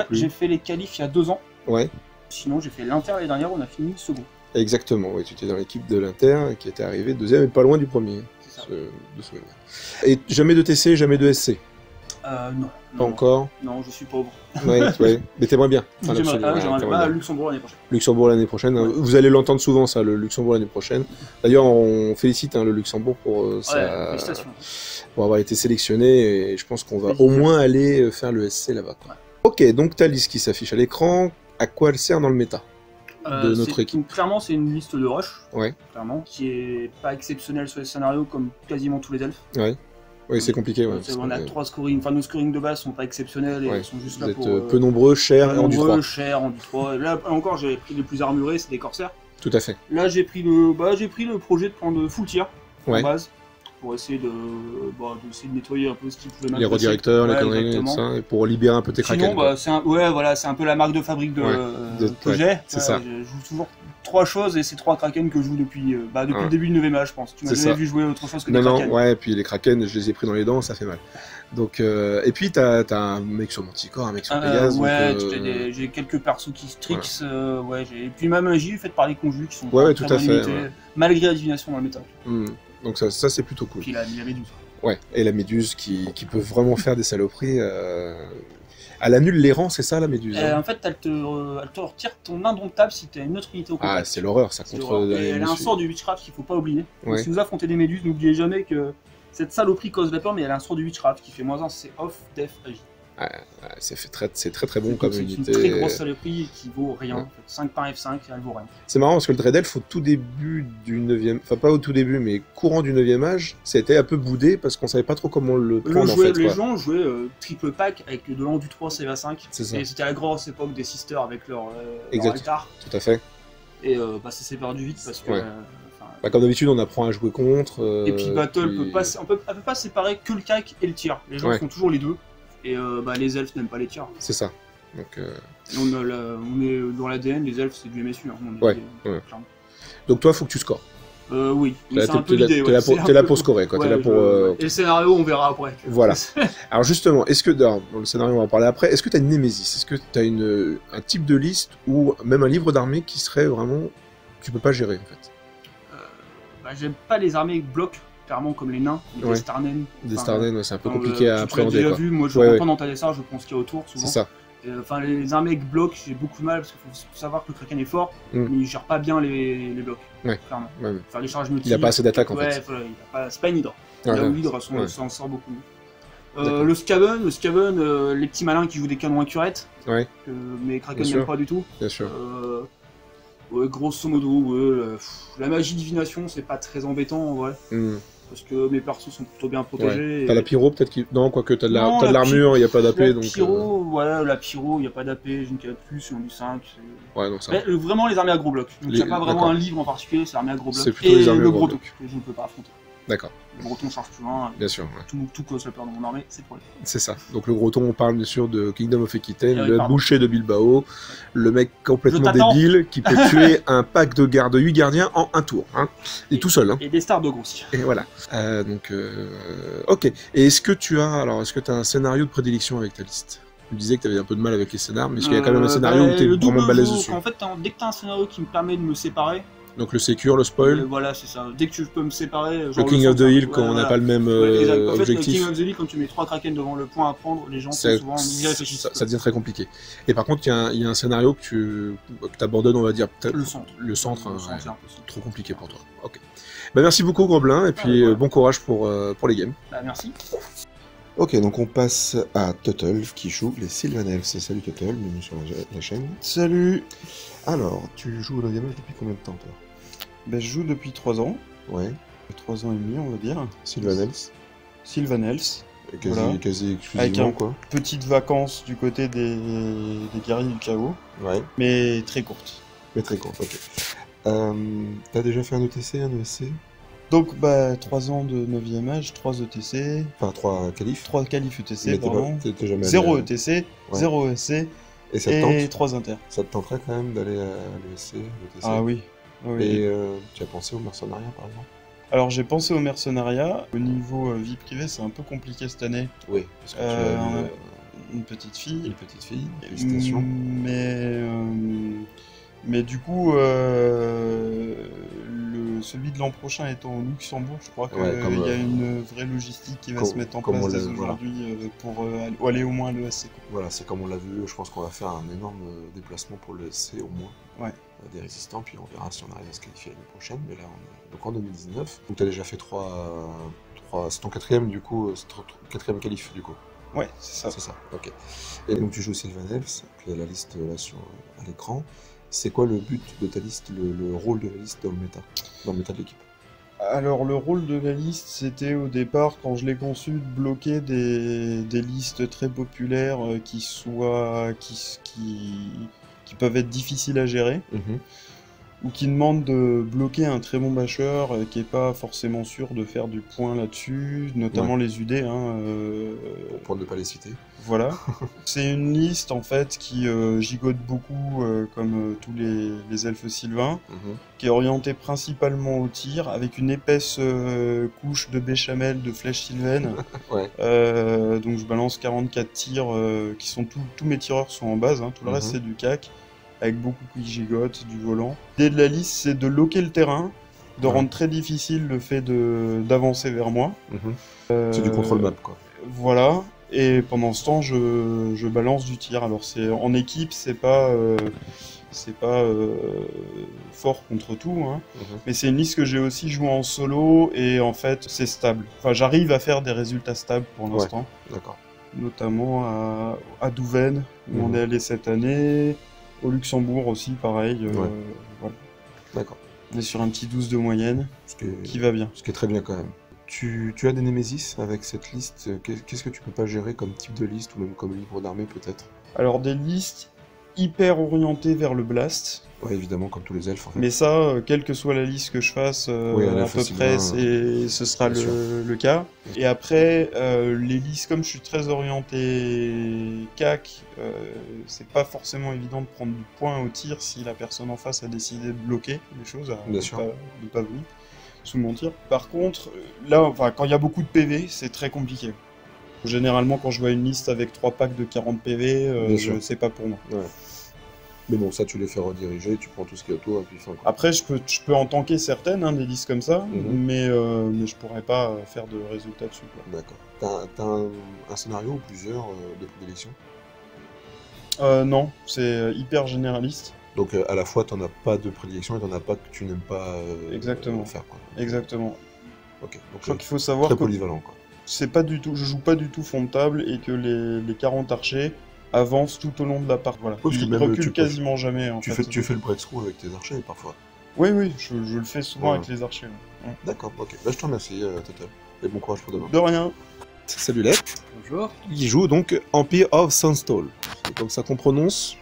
J'ai fait les qualifs il y a 2 ans. Ouais. Sinon, j'ai fait l'Inter l'année dernière, on a fini second. Exactement, oui, tu étais dans l'équipe de l'Inter qui était arrivé deuxième et pas loin du premier. C'est ça. De ce moment. Et jamais de TC, jamais de SC? Non. Pas encore? Non, je suis pauvre. Ouais. Mais t'aimerais bien. J'aimerais Luxembourg l'année prochaine. Luxembourg l'année prochaine. Vous allez l'entendre souvent, ça, le Luxembourg l'année prochaine. D'ailleurs, on félicite le Luxembourg pour pour avoir été sélectionné, et je pense qu'on va au moins aller faire le SC là-bas. Ok, donc ta liste qui s'affiche à l'écran, à quoi elle sert dans le méta de notre équipe? Clairement, c'est une liste de rush, ouais. Clairement, qui est pas exceptionnelle sur les scénarios comme quasiment tous les elfes. Ouais. Oui, c'est compliqué. Ouais, on a 3 scoring, enfin nos scoring de base sont pas exceptionnels et ils sont juste là pour. Peu nombreux, chers et en du 3. En du 3. Là encore, j'ai pris les plus armurés, c'est des corsaires. Tout à fait. Là, j'ai pris le projet de prendre full tier en base. Pour essayer de nettoyer un peu ce qui pouvait mal les redirecteurs, les conneries, tout ça, et pour libérer un peu tes kraken. Sinon, c'est un peu la marque de fabrique que j'ai. C'est ça. Je joue toujours 3 choses et c'est 3 kraken que je joue depuis le début du 9ème âge, je pense. Tu m'as jamais vu jouer autre chose que des kraken. Non, et puis les kraken, je les ai pris dans les dents, ça fait mal. Donc, et puis t'as un mec sur Manticore, un mec sur Pégase. J'ai quelques persos qui strix, et puis ma magie faite par les conjus qui sont très tout à fait, malgré la divination dans le métal. Donc ça c'est plutôt cool. Puis la méduse. Ouais, et la méduse qui peut vraiment faire des saloperies. Elle annule les rangs, c'est ça la méduse En fait, elle te retire ton indomptable si tu as une autre unité au contact. Ah, c'est l'horreur, ça contre. Et elle a un sort du Witchcraft qu'il faut pas oublier. Donc, si vous affrontez des méduses, n'oubliez jamais que cette saloperie cause la peur, mais elle a un sort du Witchcraft qui fait -1, c'est off, def, agi. C'est très bon comme unité. C'est une très grosse saloperie qui vaut rien. En fait. 5 par F5, elle vaut rien. C'est marrant parce que le Dread Elf au tout début du 9ème, enfin pas au tout début, mais courant du 9ème âge, c'était un peu boudé parce qu'on savait pas trop comment le prendre en fait. Les gens jouaient triple pack avec de l'Endu 3 CV5. C'est ça. Et c'était la grosse époque des Sisters avec leur altar. Tout à fait. Et ça s'est perdu vite parce que. Comme d'habitude, on apprend à jouer contre. Et puis Battle peut pas séparer que le cac et le tir. Les gens font toujours les deux. Et les elfes n'aiment pas les tirs. C'est ça. Donc, on est dans l'ADN, les elfes c'est du MSU. Donc toi, faut que tu scores. Oui, c'est un peu l'idée. T'es là pour scorer, quoi. T'es là pour. Et le scénario, on verra après. Voilà. Alors justement, est-ce que dans le scénario, on va en parler après. Est-ce que t'as une némésis? Est-ce que t'as un type de liste ou même un livre d'armée qui serait vraiment tu peux pas gérer en fait? J'aime pas les armées blocs. Clairement comme les nains, des Starnen. Des Starnen, c'est un peu compliqué à appréhender. Tu l'as déjà vu, moi je rentre pas dans ta dessin, je pense qu'il y a autour souvent. C'est ça. Les armées avec blocs, j'ai beaucoup de mal parce qu'il faut savoir que le Kraken est fort, mais il gère pas bien les blocs. Clairement. Faire des charges multiples. Il a pas assez d'attaque en fait. C'est pas une hydre. Là où l'hydre s'en sort beaucoup mieux. Le Skaven, les petits malins qui jouent des canons à curette, mais Kraken n'aime pas du tout. Bien sûr. Grosso modo, la magie divination, c'est pas très embêtant en vrai. Parce que mes persos sont plutôt bien protégés. T'as la pyro peut-être qui. Non, quoique t'as de l'armure, il n'y a pas d'AP. La pyro, il n'y a pas d'AP, j'ai une 4+, j'ai du 5. Donc ça. Mais, vraiment les armées à gros blocs. Donc il n'y a pas vraiment un livre en particulier, c'est armées à gros blocs. C'est plutôt les armées le Groton, que je ne peux pas affronter. D'accord. Le Groton charge plus loin. Bien sûr. Tout cause la peur dans mon armée, c'est pour lui. C'est ça. Donc le Groton, on parle bien sûr de Kingdom of Aquitaine, le boucher de Bilbao, le mec complètement débile qui peut tuer un pack de 8 gardiens en un tour. Et tout seul. Et des stars de grossi. Et voilà. Ok. Et est-ce que tu as un scénario de prédilection avec ta liste? Tu disais que tu avais un peu de mal avec les scénars, mais est-ce qu'il y a quand même un scénario où tu es vraiment balèze dessus? En fait, dès que tu as un scénario qui me permet de me séparer. Donc le secure, le spoil. Voilà, c'est ça. Dès que tu peux me séparer. Le King of the Hill, quand on n'a pas le même objectif. En fait, le King of the Hill, quand tu mets 3 Kraken devant le point à prendre, les gens sont souvent réfléchissent. Ça devient très compliqué. Et par contre, il y a un scénario que tu abandonnes, on va dire. Le centre. Le centre, c'est trop compliqué pour toi. Ok. Merci beaucoup, Grobelin, et puis bon courage pour les games. Merci. Ok, donc on passe à Tuttle qui joue les Sylvanelfs. Salut Tuttle, bienvenue sur la chaîne. Salut. Alors, tu joues au 9ème âge depuis combien de temps toi? Je joue depuis 3 ans. Ouais. 3 ans et demi, on va dire. Sylvanelfs. Quasi exclusivement, avec quoi. Petites vacances du côté des guerriers du chaos. Ouais. Mais très courtes. Ok. T'as déjà fait un ETC, un ESC? Donc 3 ans de 9ème âge, 3 ETC. Enfin 3 qualifs. 3 qualifs ETC, pardon. 0 ETC, 0 ESC et 3 inter. Ça te tenterait quand même d'aller à l'ESC, l'ETC? Ah oui. Et tu as pensé au mercenariat par exemple? Alors j'ai pensé au mercenariat. Au niveau vie privée, c'est un peu compliqué cette année. Oui, parce que tu as une petite fille. Félicitations. Mais du coup, celui de l'an prochain étant au Luxembourg, je crois qu'il y a une vraie logistique qui va se mettre en place dès aujourd'hui pour aller au moins à l'ESC. Voilà, c'est comme on l'a vu, je pense qu'on va faire un énorme déplacement pour l'ESC au moins. Ouais. Des résistants, puis on verra si on arrive à se qualifier l'année prochaine, mais là on est donc en 2019. Donc tu as déjà fait 3... C'est ton 4ème du coup, c'est ton 4ème qualif du coup. Ouais, c'est ça. C'est ça, ok. Et donc tu joues Sylvanelfs, puis il y a la liste là à l'écran. C'est quoi le but de ta liste, le rôle de la liste dans le méta de l'équipe? Alors le rôle de la liste, c'était au départ, quand je l'ai conçu, de bloquer des listes très populaires qui peuvent être difficiles à gérer, ou qui demandent de bloquer un très bon bâcheur qui est pas forcément sûr de faire du point là-dessus, notamment les UD. Pour ne pas les citer. Voilà. C'est une liste en fait qui gigote beaucoup comme tous les elfes sylvains, qui est orientée principalement au tir, avec une épaisse couche de béchamel de flèches sylvaines. Donc je balance 44 tirs qui sont tous mes tireurs sont en base, tout le reste c'est du cac, avec beaucoup qui gigotent, du volant. L'idée de la liste, c'est de loquer le terrain, de rendre très difficile le fait d'avancer vers moi. C'est du contrôle map, quoi. Voilà. Et pendant ce temps, je balance du tir. Alors en équipe, c'est pas fort contre tout, mais c'est une liste que j'ai aussi jouée en solo et en fait c'est stable. Enfin, j'arrive à faire des résultats stables pour l'instant. D'accord. Notamment à Douvaine où on est allé cette année, au Luxembourg aussi, pareil. Voilà. D'accord. On est sur un petit 12 de moyenne, qui va bien. Ce qui est très bien quand même. Tu as des némésis avec cette liste? Qu'est-ce que tu peux pas gérer comme type de liste ou même comme livre d'armée peut-être? Alors des listes hyper orientées vers le blast. Ouais, évidemment, comme tous les elfes en fait. Mais ça, quelle que soit la liste que je fasse, à peu près, ce sera le cas. Et après, les listes, comme je suis très orienté CAC, c'est pas forcément évident de prendre du point au tir si la personne en face a décidé de bloquer les choses, de pas venir sous mon tir. Par contre, là, quand il y a beaucoup de PV, c'est très compliqué. Généralement, quand je vois une liste avec 3 packs de 40 PV, c'est pas pour moi. Ouais. Mais bon, ça, tu les fais rediriger, tu prends tout ce qui est autour, et puis fin. Après, je peux en tanker certaines, des listes comme ça, mais je pourrais pas faire de résultats dessus. D'accord. T'as un scénario ou plusieurs de prédilection? Non, c'est hyper généraliste. Donc à la fois, t'en as pas de prédilection et t'en as pas que tu n'aimes pas faire, quoi. Exactement. Ok. Donc, je crois qu'il faut savoir très polyvalent, quoi. C'est pas du tout, je joue pas du tout fond de table et que les 40 archers avancent tout au long de la partie. Voilà. Ils reculent quasiment jamais. Tu fais le breakthrough avec tes archers parfois. Oui, je le fais souvent avec les archers. Ouais. D'accord, ok. Bah, je te remercie, Total. Et bon courage pour demain. De rien. Salut Lep. Bonjour. Il joue donc Empire of Sunstall. C'est comme ça qu'on prononce.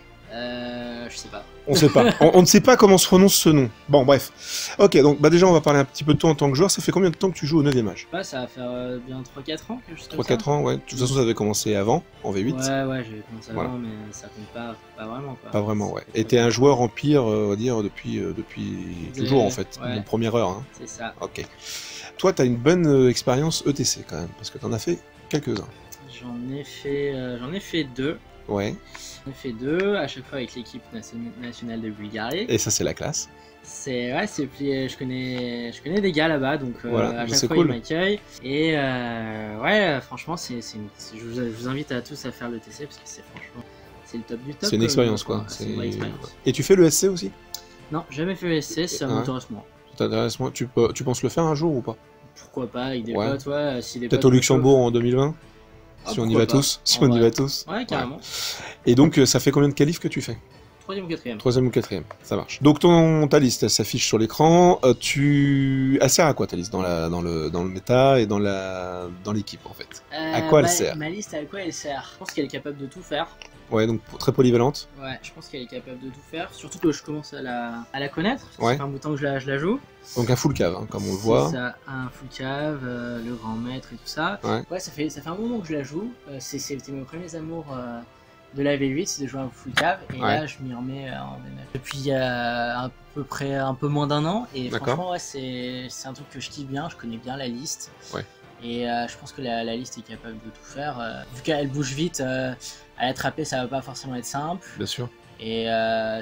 Je sais pas. On sait pas. On ne sait pas comment se prononce ce nom. Bon, bref. Ok, donc déjà, on va parler un petit peu de toi en tant que joueur. Ça fait combien de temps que tu joues au 9e âge? Ça va faire bien 3-4 ans. 3-4 ans, ouais. De toute façon, ça avait commencé avant, en V8. Ouais, j'avais commencé avant, mais ça compte pas vraiment, quoi. Pas vraiment, ouais. Et t'es un joueur Empire, on va dire, depuis toujours, en fait. Ouais. Mon première heure, hein. C'est ça. Ok. Toi, t'as une bonne expérience ETC, quand même, parce que t'en as fait quelques-uns. J'en ai fait 2. Ouais. J'en ai fait 2, à chaque fois avec l'équipe nationale de Bulgarie. Et ça, c'est la classe. Je connais des gars là-bas, donc voilà, à chaque fois cool. Ils m'accueillent. Et franchement, je vous invite à tous à faire le TC parce que c'est le top du top. C'est une expérience, quoi. C'est une vraie expérience. Et tu fais le SC aussi? Non, jamais fait le SC, ça m'intéresse moins. Ça t'intéresse moins? Tu penses le faire un jour ou pas? Pourquoi pas, avec des potes, ouais. Peut-être au Luxembourg en 2020? Si on y va tous. Ouais, carrément. Ouais. Et donc, ça fait combien de qualifs que tu fais? 3e ou 4e. 3e ou 4e, ça marche. Donc ta liste, elle s'affiche sur l'écran. Elle sert à quoi ta liste dans le méta et dans l'équipe en fait? À quoi elle sert? Ma liste, à quoi elle sert? Je pense qu'elle est capable de tout faire. Ouais, donc très polyvalente. Ouais, je pense qu'elle est capable de tout faire. Surtout que je commence à la connaître. Parce que ça fait un bout de temps que je la joue. Donc un full cave, comme on le voit. C'est ça, un full cave, le grand maître et tout ça. Ouais, ça fait un moment que je la joue. C'était mes premiers amours de la V8, c'est de jouer un full cave. Et là, je m'y remets en V9. Depuis à peu près un peu moins d'un an. Et franchement, c'est un truc que je kiffe bien. Je connais bien la liste. Ouais. Et je pense que la liste est capable de tout faire. Vu qu'elle bouge vite, à l'attraper, ça va pas forcément être simple. Bien sûr. Et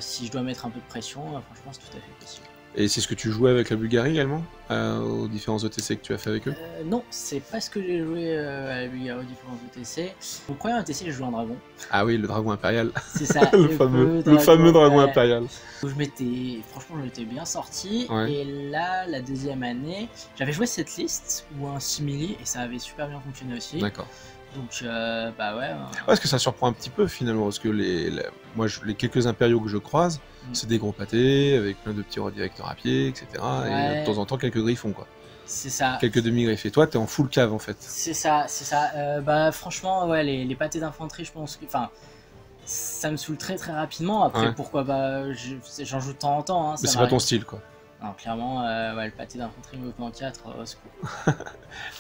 si je dois mettre un peu de pression, franchement, c'est tout à fait possible. Et c'est ce que tu jouais avec la Bulgarie également, aux différents ETC que tu as fait avec eux? Non, c'est pas ce que j'ai joué à la Bulgarie aux différents ETC. Mon premier ETC, j'ai joué un dragon. Ah oui, le dragon impérial. C'est ça, le fameux dragon impérial. Où franchement, je m'étais bien sorti. Ouais. Et là, la deuxième année, j'avais joué cette liste ou un simili et ça avait super bien fonctionné aussi. D'accord. Donc, bah ouais. Parce que ça surprend un petit peu finalement, parce que moi, les quelques impériaux que je croise, c'est des gros pâtés avec plein de petits redirecteurs à pied, etc. Et de temps en temps, quelques griffons, quoi. C'est ça. Quelques demi-griffes. Et toi, t'es en full cave en fait. C'est ça. Bah franchement, ouais, les pâtés d'infanterie, je pense que. Enfin, ça me saoule très très rapidement. Après, pourquoi pas. J'en joue de temps en temps. Hein, mais c'est pas ton style, quoi. Non, clairement, le pâté d'infanterie mouvement 4, c'est cool.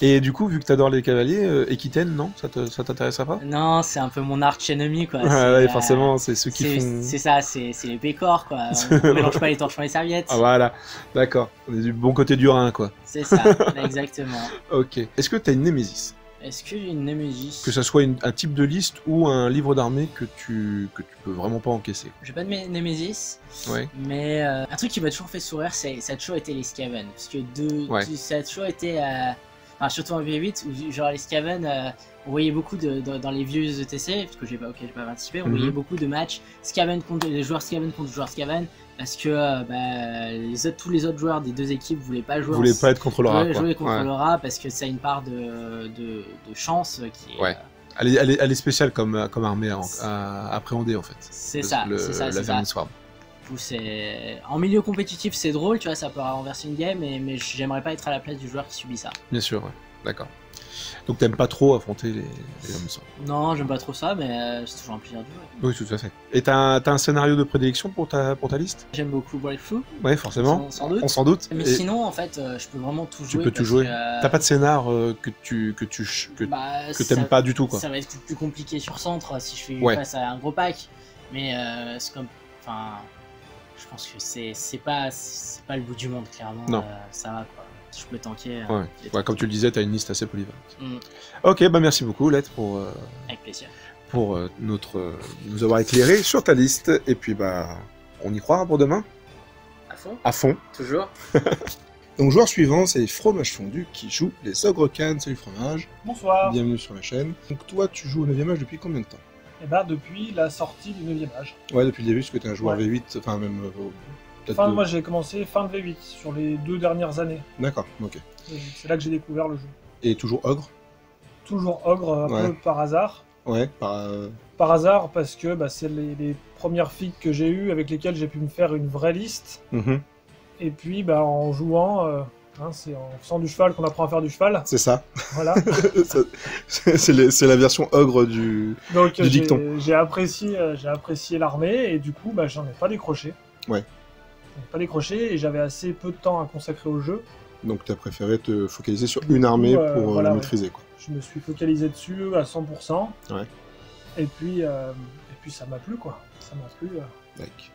Et du coup, vu que t'adores les cavaliers, Equitaine, non? Ça t'intéresserait pas? Non, c'est un peu mon arch ennemy, quoi. Ouais, forcément, c'est ceux qui font... C'est ça, c'est les pécores, quoi. On mélange pas les torchons et les serviettes. Ah voilà, d'accord. On est du bon côté du Rhin, quoi. C'est ça, exactement. Ok. Est-ce que t'as une némésis? Est-ce que j'ai une némésis? Que ça soit un type de liste ou un livre d'armée que tu peux vraiment pas encaisser. J'ai pas de némésis, mais un truc qui m'a toujours fait sourire, ça a toujours été les Skaven. Parce que ça a toujours été, surtout en V8, où genre les Skaven, on voyait beaucoup dans les vieux ETC, parce que j'ai pas participé, on voyait beaucoup de matchs les joueurs Skaven contre joueurs Skaven, parce que tous les autres joueurs des deux équipes voulaient pas jouer. Voulaient pas être contre le rat. Jouer contre le rat parce que ça a une part de chance qui est. Elle est spéciale comme armée à appréhender en fait. C'est ça. La Vermin Swarm. En milieu compétitif, c'est drôle, tu vois, ça peut renverser une game, mais j'aimerais pas être à la place du joueur qui subit ça. Bien sûr, d'accord. Donc t'aimes pas trop affronter les Vermin Swarm? Non, j'aime pas trop ça, mais c'est toujours un plaisir de jouer. Oui, tout à fait. Et t'as un scénario de prédilection pour ta liste? J'aime beaucoup Breakthrough. Ouais, forcément. On s'en doute. Mais sinon, en fait, je peux vraiment tout jouer. Tu peux tout jouer. T'as pas de scénar que t'aimes pas du tout, quoi. Ça va être plus compliqué sur centre si je fais face à un gros pack, mais c'est comme, je pense que c'est pas le bout du monde, clairement. Non. Ça va, quoi. Je peux tanker. Comme tu le disais, t'as une liste assez polyvalente. Ok, merci beaucoup, Lettre, avec plaisir. Pour nous avoir éclairé sur ta liste. Et puis, on y croira pour demain? À fond. Toujours. Donc, joueur suivant, c'est Fromage Fondu qui joue les Ogres Khan. Salut Fromage. Bonsoir. Bienvenue sur la chaîne. Donc, toi, tu joues au 9e âge depuis combien de temps? Depuis la sortie du 9e âge. Ouais, depuis le début, parce que t'es un joueur V8, enfin même... Moi j'ai commencé fin de V8, sur les 2 dernières années. D'accord, ok. C'est là que j'ai découvert le jeu. Et toujours Ogre? Toujours Ogre, un peu par hasard. Ouais, par hasard, parce que c'est les premières filles que j'ai eues avec lesquelles j'ai pu me faire une vraie liste. Et puis en jouant... c'est en faisant du cheval qu'on apprend à faire du cheval. C'est ça. Voilà. c'est la version ogre du dicton. J'ai apprécié l'armée et du coup, j'en ai pas décroché. Ouais. J'en ai pas décroché et j'avais assez peu de temps à consacrer au jeu. Donc tu as préféré te focaliser sur une armée pour la maîtriser, quoi. Je me suis focalisé dessus à 100%. Ouais. Et puis ça m'a plu, quoi. Ça m'a plu.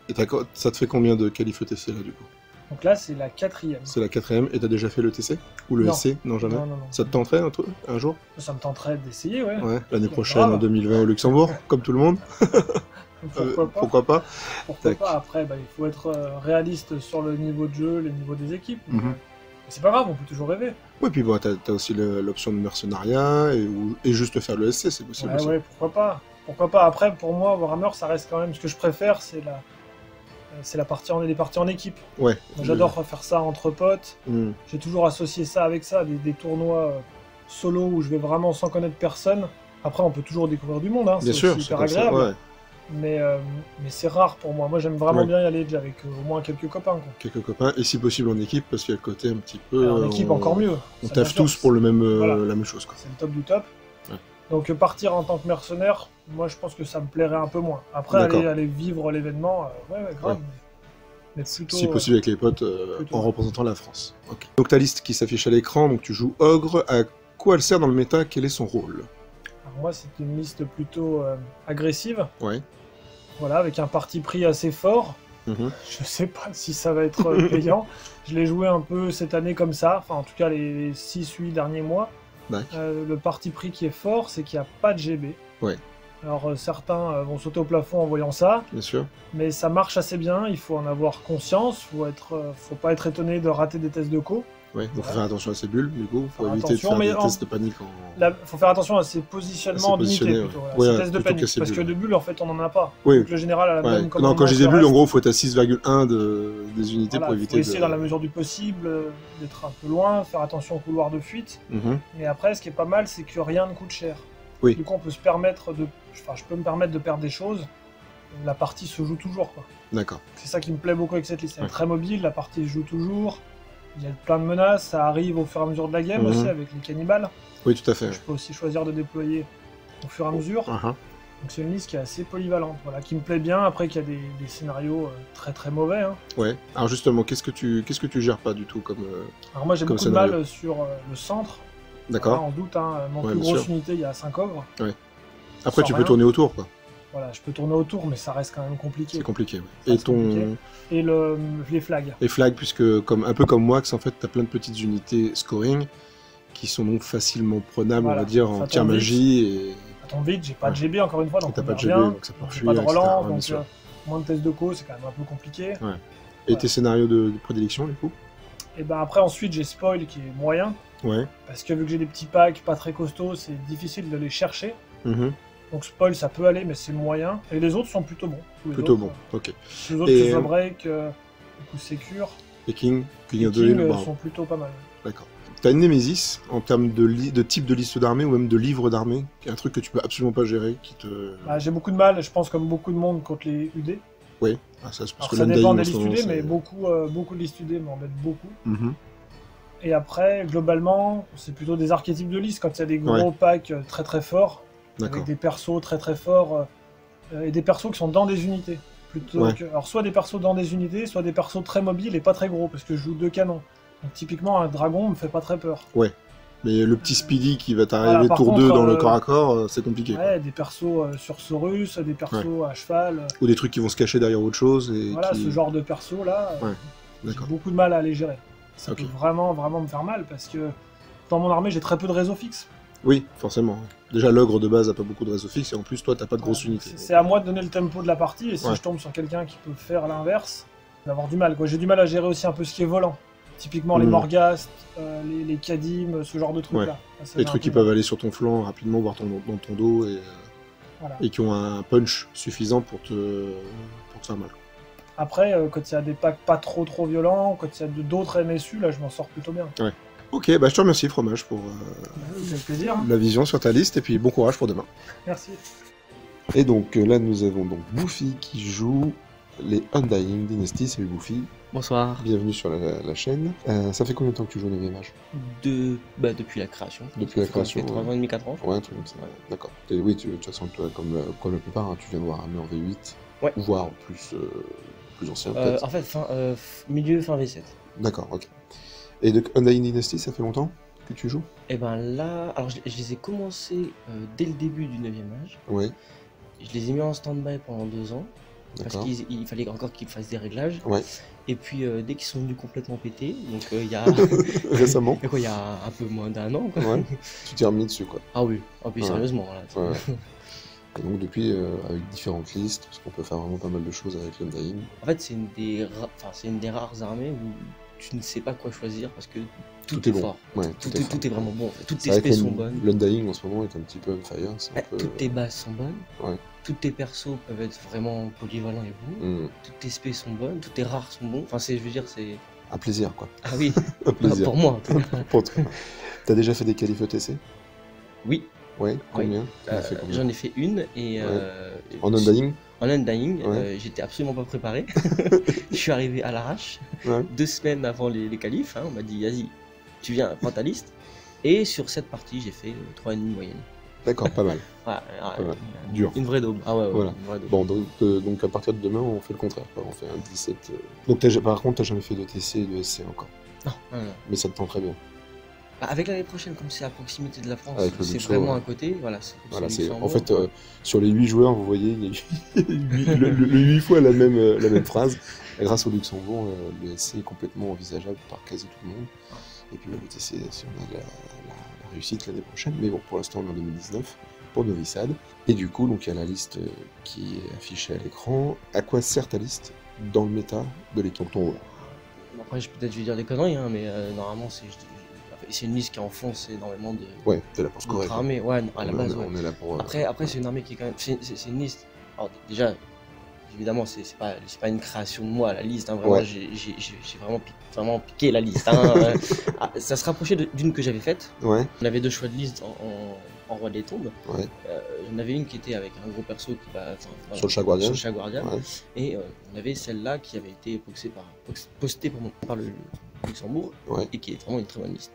Et ça te fait combien de qualifs ETC là, du coup? Donc là, c'est la 4e. C'est la 4e, et t'as déjà fait le TC? Ou le SC? Non, jamais. Non. Ça te tenterait un jour? Ça me tenterait d'essayer, ouais. L'année prochaine, en 2020, au Luxembourg, comme tout le monde. Pourquoi pas? Pourquoi pas? Après, il faut être réaliste sur le niveau de jeu, les niveaux des équipes. C'est pas grave, on peut toujours rêver. Oui, puis t'as aussi l'option de mercenariat, et juste faire le SC, c'est possible aussi. Ouais, pourquoi pas? Après, pour moi, Warhammer, ça reste quand même... Ce que je préfère, c'est les parties en équipe. Ouais. J'adore faire ça entre potes. J'ai toujours associé ça avec ça, des tournois solo où je vais vraiment sans connaître personne. Après, on peut toujours découvrir du monde, Bien sûr, c'est super agréable. Ça, mais c'est rare pour moi. Moi, j'aime vraiment bien y aller déjà avec au moins quelques copains. Quoi. Quelques copains, et si possible en équipe, parce qu'il y a le côté un petit peu... En équipe, encore mieux. On taffe tous pour la même chose. C'est le top du top. Donc partir en tant que mercenaire, moi je pense que ça me plairait un peu moins. Après aller vivre l'événement, grave. Mais plutôt, si possible avec les potes en représentant la France. Donc ta liste qui s'affiche à l'écran, donc tu joues Ogre, à quoi elle sert dans le méta? Quel est son rôle? Alors moi c'est une liste plutôt agressive. Ouais. Voilà, avec un parti pris assez fort. Je sais pas si ça va être payant. Je l'ai joué un peu cette année comme ça, enfin en tout cas les 6-8 derniers mois. Le parti pris qui est fort, c'est qu'il n'y a pas de GB. Ouais. Alors certains vont sauter au plafond en voyant ça. Bien sûr. Mais ça marche assez bien, il faut en avoir conscience, faut pas être étonné de rater des tests de co. Ouais, donc faut faire attention à ces bulles, du coup, faut éviter de faire des tests de panique. Faut faire attention à ses positionnements d'unités plutôt. Ces tests de panique, parce que de bulles, en fait, on en a pas. Oui. Donc le général a la même commandement. Non, quand j'ai des bulles, en gros, faut être à 6,1 des unités pour éviter de... Faut essayer, dans la mesure du possible, d'être un peu loin, faire attention au couloir de fuite. Et après, ce qui est pas mal, c'est que rien ne coûte cher. Oui. Du coup, on peut se permettre de... Enfin, je peux me permettre de perdre des choses. La partie se joue toujours, quoi. D'accord. C'est ça qui me plaît beaucoup avec cette liste. Elle est très mobile, la partie se joue toujours. Il y a plein de menaces, ça arrive au fur et à mesure de la game aussi, avec les cannibales. Oui, tout à fait. Je peux aussi choisir de déployer au fur et à mesure. Donc c'est une liste qui est assez polyvalente, voilà, qui me plaît bien. Après, qu'il y a des scénarios très très mauvais. Hein. Ouais. Alors justement, qu'est-ce que tu gères pas du tout comme Alors moi, j'ai beaucoup de mal sur le centre. D'accord. En doute, hein, mon plus grosse unité, il y a 5 ogres. Ouais. Après, tu peux tourner autour, quoi. Voilà, je peux tourner autour, mais ça reste quand même compliqué. C'est compliqué, ouais. Et les flags. Les flags, puisque un peu comme moi, en fait, tu as plein de petites unités scoring qui sont donc facilement prenables, on va dire, en tir magie. Et... Ça tombe vite, j'ai pas de GB encore une fois, donc t'as pas de GB, donc ça peut j'ai pas de Roland, donc moins de tests de co, c'est quand même un peu compliqué. Ouais. Et tes scénarios de prédilection, du coup? Et ben après, ensuite, j'ai spoil qui est moyen. Ouais. Parce que vu que j'ai des petits packs pas très costauds, c'est difficile de les chercher. Donc spoil ça peut aller, mais c'est moyen. Et les autres sont plutôt bons. Plutôt bons, ok. Les autres, que ce soit break, du coup Secure. Et King sont plutôt pas mal. D'accord. T'as une Némésis en termes de type de liste d'armée ou même de livre d'armée, qui est un truc que tu peux absolument pas gérer, qui te... Bah, j'ai beaucoup de mal, je pense comme beaucoup de monde, contre les UD. Oui, ça c'est parce que ça dépend des listes UD, mais beaucoup de listes UD m'embêtent beaucoup. Et après, globalement, c'est plutôt des archétypes de liste, quand il y a des gros packs très très forts, avec des persos très très forts, et des persos qui sont dans des unités. Alors soit des persos dans des unités, soit des persos très mobiles et pas très gros, parce que je joue 2 canons. Donc typiquement, un dragon me fait pas très peur. Ouais, mais le petit Speedy qui va t'arriver tour 2 dans le corps à corps, c'est compliqué. Ouais, des persos sur Saurus, des persos à cheval. Ou des trucs qui vont se cacher derrière autre chose. Et voilà, ce genre de persos là, j'ai beaucoup de mal à les gérer. Ça peut vraiment me faire mal, parce que dans mon armée, j'ai très peu de réseau fixe. Oui, forcément. Déjà, l'ogre de base a pas beaucoup de réseau fixe, et en plus, toi, t'as pas de grosse unité. C'est à moi de donner le tempo de la partie, et si je tombe sur quelqu'un qui peut faire l'inverse, je vais avoir du mal. J'ai du mal à gérer aussi un peu ce qui est volant. Typiquement les Morghast, les Kadim, ce genre de trucs-là. Les trucs qui peuvent aller sur ton flanc rapidement, voir dans ton dos, et qui ont un punch suffisant pour te faire mal. Après, quand il y a des packs pas trop violents, quand il y a d'autres MSU, là, je m'en sors plutôt bien. Ouais. Ok, bah je te remercie Fromage pour plaisir. La vision sur ta liste, et puis bon courage pour demain. Merci. Et donc là, nous avons donc Bouffi qui joue les Undying Dynasty. Salut Bouffi. Bonsoir. Bienvenue sur la chaîne. Ça fait combien de temps que tu joues au 9e âge Depuis la création. Depuis la création. 3 ans et demi, 4 ans. Ouais, un truc comme ça. Ouais. D'accord. Oui, de toute façon, toi, comme la plupart, hein, tu viens de voir armée en V8, voire plus ancien peut-être. En fait, fin V7. D'accord, ok. Et de Undying Dynasty, ça fait longtemps que tu joues? Et ben là, alors je les ai commencés dès le début du 9e âge. Ouais. Je les ai mis en stand-by pendant 2 ans. Parce qu'il fallait encore qu'ils fassent des réglages. Ouais. Et puis dès qu'ils sont venus complètement péter, donc il y a... Récemment. Il y a un peu moins d'1 an, quoi. Ouais. Tu t'es remis dessus, quoi. Ah oui, sérieusement. Là, ouais. Et donc depuis, avec différentes listes, parce qu'on peut faire vraiment pas mal de choses avec l'Undying. En fait, c'est une des rares armées où tu ne sais pas quoi choisir, parce que tout est fort. Ouais, tout est vraiment bon. En fait. Toutes tes spés sont bonnes. L'Undying en ce moment est un petit peu on fire. Toutes tes bases sont bonnes. Ouais. Tous tes persos peuvent être vraiment polyvalents et beaux. Toutes tes spés sont bonnes. Tous tes rares sont bons. Enfin, je veux dire, c'est... Un plaisir, quoi. Ah oui. Un plaisir. Pour moi. Pour toi. T'as déjà fait des qualifs ETC? Oui. Ouais, combien? J'en ai fait une et... En Undying? En Undying, j'étais absolument pas préparé. Je suis arrivé à l'arrache, 2 semaines avant les qualifs. Hein, on m'a dit, vas-y, tu viens, prends ta liste. Et sur cette partie, j'ai fait 3,5 moyenne. D'accord, pas mal. Dur. Une vraie daube. Ah ouais, voilà. Une vraie daube. Bon, donc à partir de demain, on fait le contraire. On fait un 17. Donc par contre, t'as jamais fait de TC et de SC encore? Non. Mais ça te tend très bien. Avec l'année prochaine, comme c'est à proximité de la France, c'est vraiment à côté. Voilà, en fait, sur les 8 joueurs, vous voyez, il y a le 8 fois la même phrase. Et grâce au Luxembourg, le SC est complètement envisageable par quasi tout le monde. Et puis le TC, si on a la réussite l'année prochaine. Mais bon, pour l'instant, on est en 2019 pour Novi Sad. Et du coup, donc il y a la liste qui est affichée à l'écran. À quoi sert ta liste dans le méta de l'équipe? Après, peut-être je vais dire des conneries, hein, mais normalement, c'est une liste qui enfonce énormément de... Ouais, t'es là pour scorer. Armée, ouais, à la base, on est là pour... Après c'est une armée qui est quand même... C'est une liste... Alors déjà, évidemment, c'est pas une création de moi, la liste, hein, vraiment, j'ai vraiment piqué la liste. Hein, ça se rapprochait d'une que j'avais faite. Ouais. On avait 2 choix de liste en roi des tombes. Ouais. J'en avais une qui était avec un gros perso qui va sur le chat guardian. Sur le chat guardian. Ouais. Et on avait celle-là qui avait été postée par le Luxembourg et qui est vraiment une très bonne liste.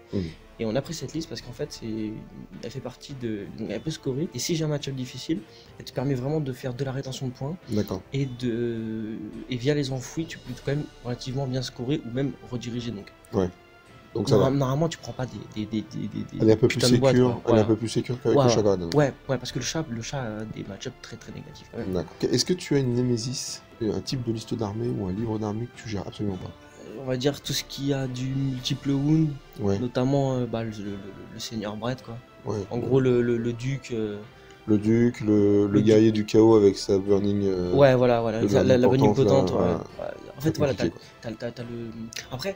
Et on a pris cette liste parce qu'en fait, elle fait partie de. Elle peut scorer. Et si j'ai un match-up difficile, elle te permet vraiment de faire de la rétention de points. D'accord. Et via les enfouis, tu peux quand même relativement bien scorer ou même rediriger. Donc. Ouais. Donc normalement, tu prends pas des elle est un peu plus sécure. Elle est un peu plus sécure qu'avec le chat guardian. Ouais, parce que le chat a des match-up très très négatifs quand même. D'accord. Est-ce que tu as une némésis, un type de liste d'armée ou un livre d'armée que tu gères absolument pas? On va dire tout ce qui a du multiple wound, notamment le seigneur Brett, quoi. Ouais, en gros, le duc. Le duc, le guerrier du chaos avec sa burning. Ouais, voilà, la burning potente. En fait, voilà, t'as le. Après,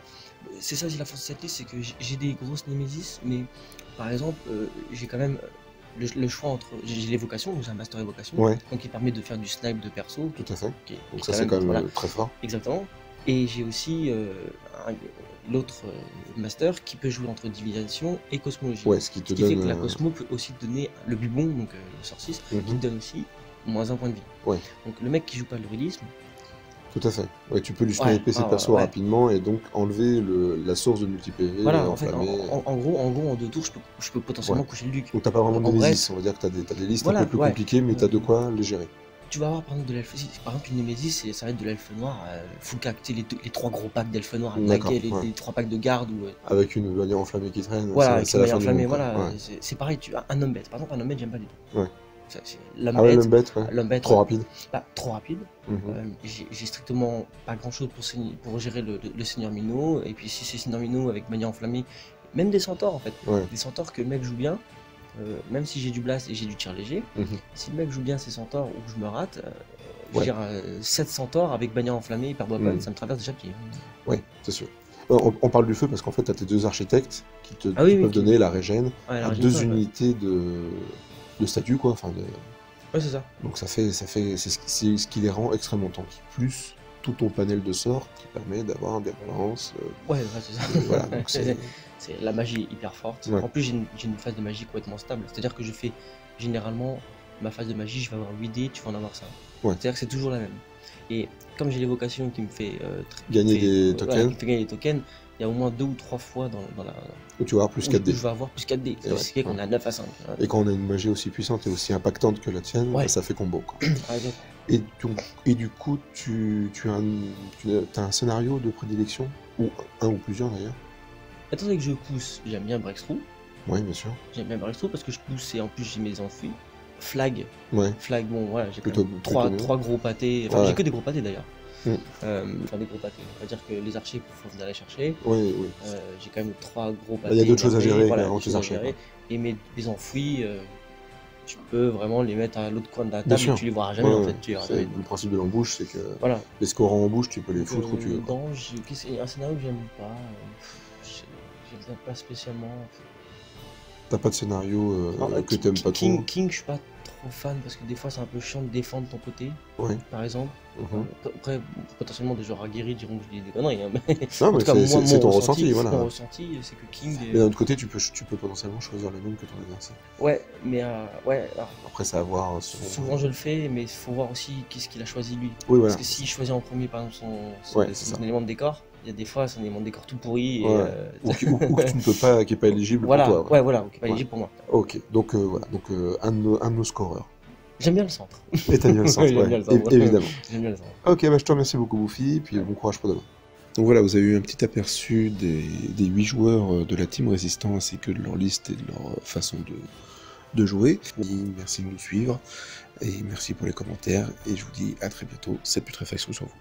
c'est ça aussi la force de cette liste, c'est que j'ai des grosses némésis, mais par exemple, j'ai quand même le choix entre. J'ai l'évocation, donc j'ai un master évocation, donc qui permet de faire du snipe de perso. Tout à fait. Donc ça, c'est quand même très fort. Exactement. Et j'ai aussi l'autre master qui peut jouer entre divination et cosmologie. Ouais, ce qui te donne. Fait que la cosmo peut aussi te donner le bubon, donc le sorcier, qui te donne aussi moins 1 point de vie. Ouais. Donc le mec qui joue pas le druidisme. Tout à fait. Ouais, tu peux lui sniper ses persos rapidement et donc enlever la source de multi-PV. Voilà, en fait, en gros, en 2 tours, je peux potentiellement coucher le duc. Donc t'as pas vraiment de némésis, on va dire que t'as des listes un peu plus compliquées, mais t'as de quoi les gérer. Tu vas avoir par exemple de l'elfe. Par exemple, une némésis, ça va être de l'elfe noir, full cac, les 3 gros packs d'elfe noir, les 3 packs de garde. Avec une bannière enflammée qui traîne. Voilà, avec une bannière enflammée, voilà. C'est pareil, tu as un homme bête. Par exemple, un homme bête, j'aime pas du tout. Ouais. L'homme bête, trop rapide. Trop rapide. J'ai strictement pas grand chose pour gérer le seigneur Minot. Et puis si c'est seigneur Minot avec bannière enflammée, même des centaures en fait. Des centaures que le mec joue bien. Même si j'ai du blast et j'ai du tir léger, si le mec joue bien ses centaures ou que je me rate, je veux dire 7 centaures avec bannière enflammée, hyper weapon, ça me traverse déjà pied. Oui, c'est sûr. On parle du feu parce qu'en fait, tu as tes 2 architectes qui peuvent donner la régène à 2 unités de statut, quoi. Enfin, ouais, c'est ça. Donc c'est ce qui les rend extrêmement tanky. Plus tout ton panel de sorts qui permet d'avoir des relances. Ouais, c'est ça. Voilà, donc c'est la magie hyper forte. En plus, j'ai une phase de magie complètement stable. C'est-à-dire que je fais généralement ma phase de magie, je vais avoir 8 dés, tu vas en avoir 5. C'est-à-dire que c'est toujours la même. Et comme j'ai l'évocation qui me fait gagner des tokens, il y a au moins 2 ou 3 fois dans la. Où tu vas avoir plus 4 dés. Je vais avoir plus 4 dés. C'est qu'on a 9 à 5. Et quand on a une magie aussi puissante et aussi impactante que la tienne, ça fait combo, quoi. Et du coup, tu as un scénario de prédilection, ou un ou plusieurs d'ailleurs. Étant donné que je pousse, j'aime bien Breakthrough. Oui, bien sûr. J'aime bien Breakthrough parce que je pousse et en plus j'ai mes enfouis. Flag. Flag, bon, voilà, j'ai trois gros pâtés. Enfin, j'ai que des gros pâtés d'ailleurs. Enfin, des gros pâtés. On va dire que les archers, il faut venir les chercher. Oui. J'ai quand même 3 gros pâtés. Il y a d'autres choses à gérer avant tes archers. Et mes enfouis, tu peux vraiment les mettre à l'autre coin de la table et tu les verras jamais en fait. Le principe de l'embouche, c'est que les scores en embouche, tu peux les foutre où tu veux. Non, un scénario que j'aime pas. J'aime pas spécialement. T'as pas de scénario que t'aimes pas trop? King, je suis pas trop fan parce que des fois c'est un peu chiant de défendre ton côté, par exemple. Après, potentiellement des joueurs aguerris diront que je dis des conneries. Hein, mais non, mais c'est ton ressenti. Voilà. Mon ressenti, c'est que King. Mais d'un autre côté, tu peux potentiellement choisir le même que ton adversaire. Ouais, mais après, ça à voir. Souvent je le fais, mais il faut voir aussi qu'est-ce qu'il a choisi lui. Oui, voilà. Parce que s'il choisit en premier, par exemple, son élément de décor. Il y a des fois, c'est un élément de décor tout pourri. Ou que tu ne peux pas, qui n'est pas éligible pour toi. Ouais, voilà, qui n'est pas éligible pour moi. Ok, donc voilà, un de nos scoreurs. J'aime bien le centre. Et t'aimes bien le centre, évidemment. J'aime bien le centre. Ok, je te remercie beaucoup, Bouffi, et puis bon courage pour demain. Donc voilà, vous avez eu un petit aperçu des 8 joueurs de la team résistant, ainsi que de leur liste et de leur façon de jouer. Merci de nous suivre, et merci pour les commentaires, et je vous dis à très bientôt. Cette putréfaction sur vous.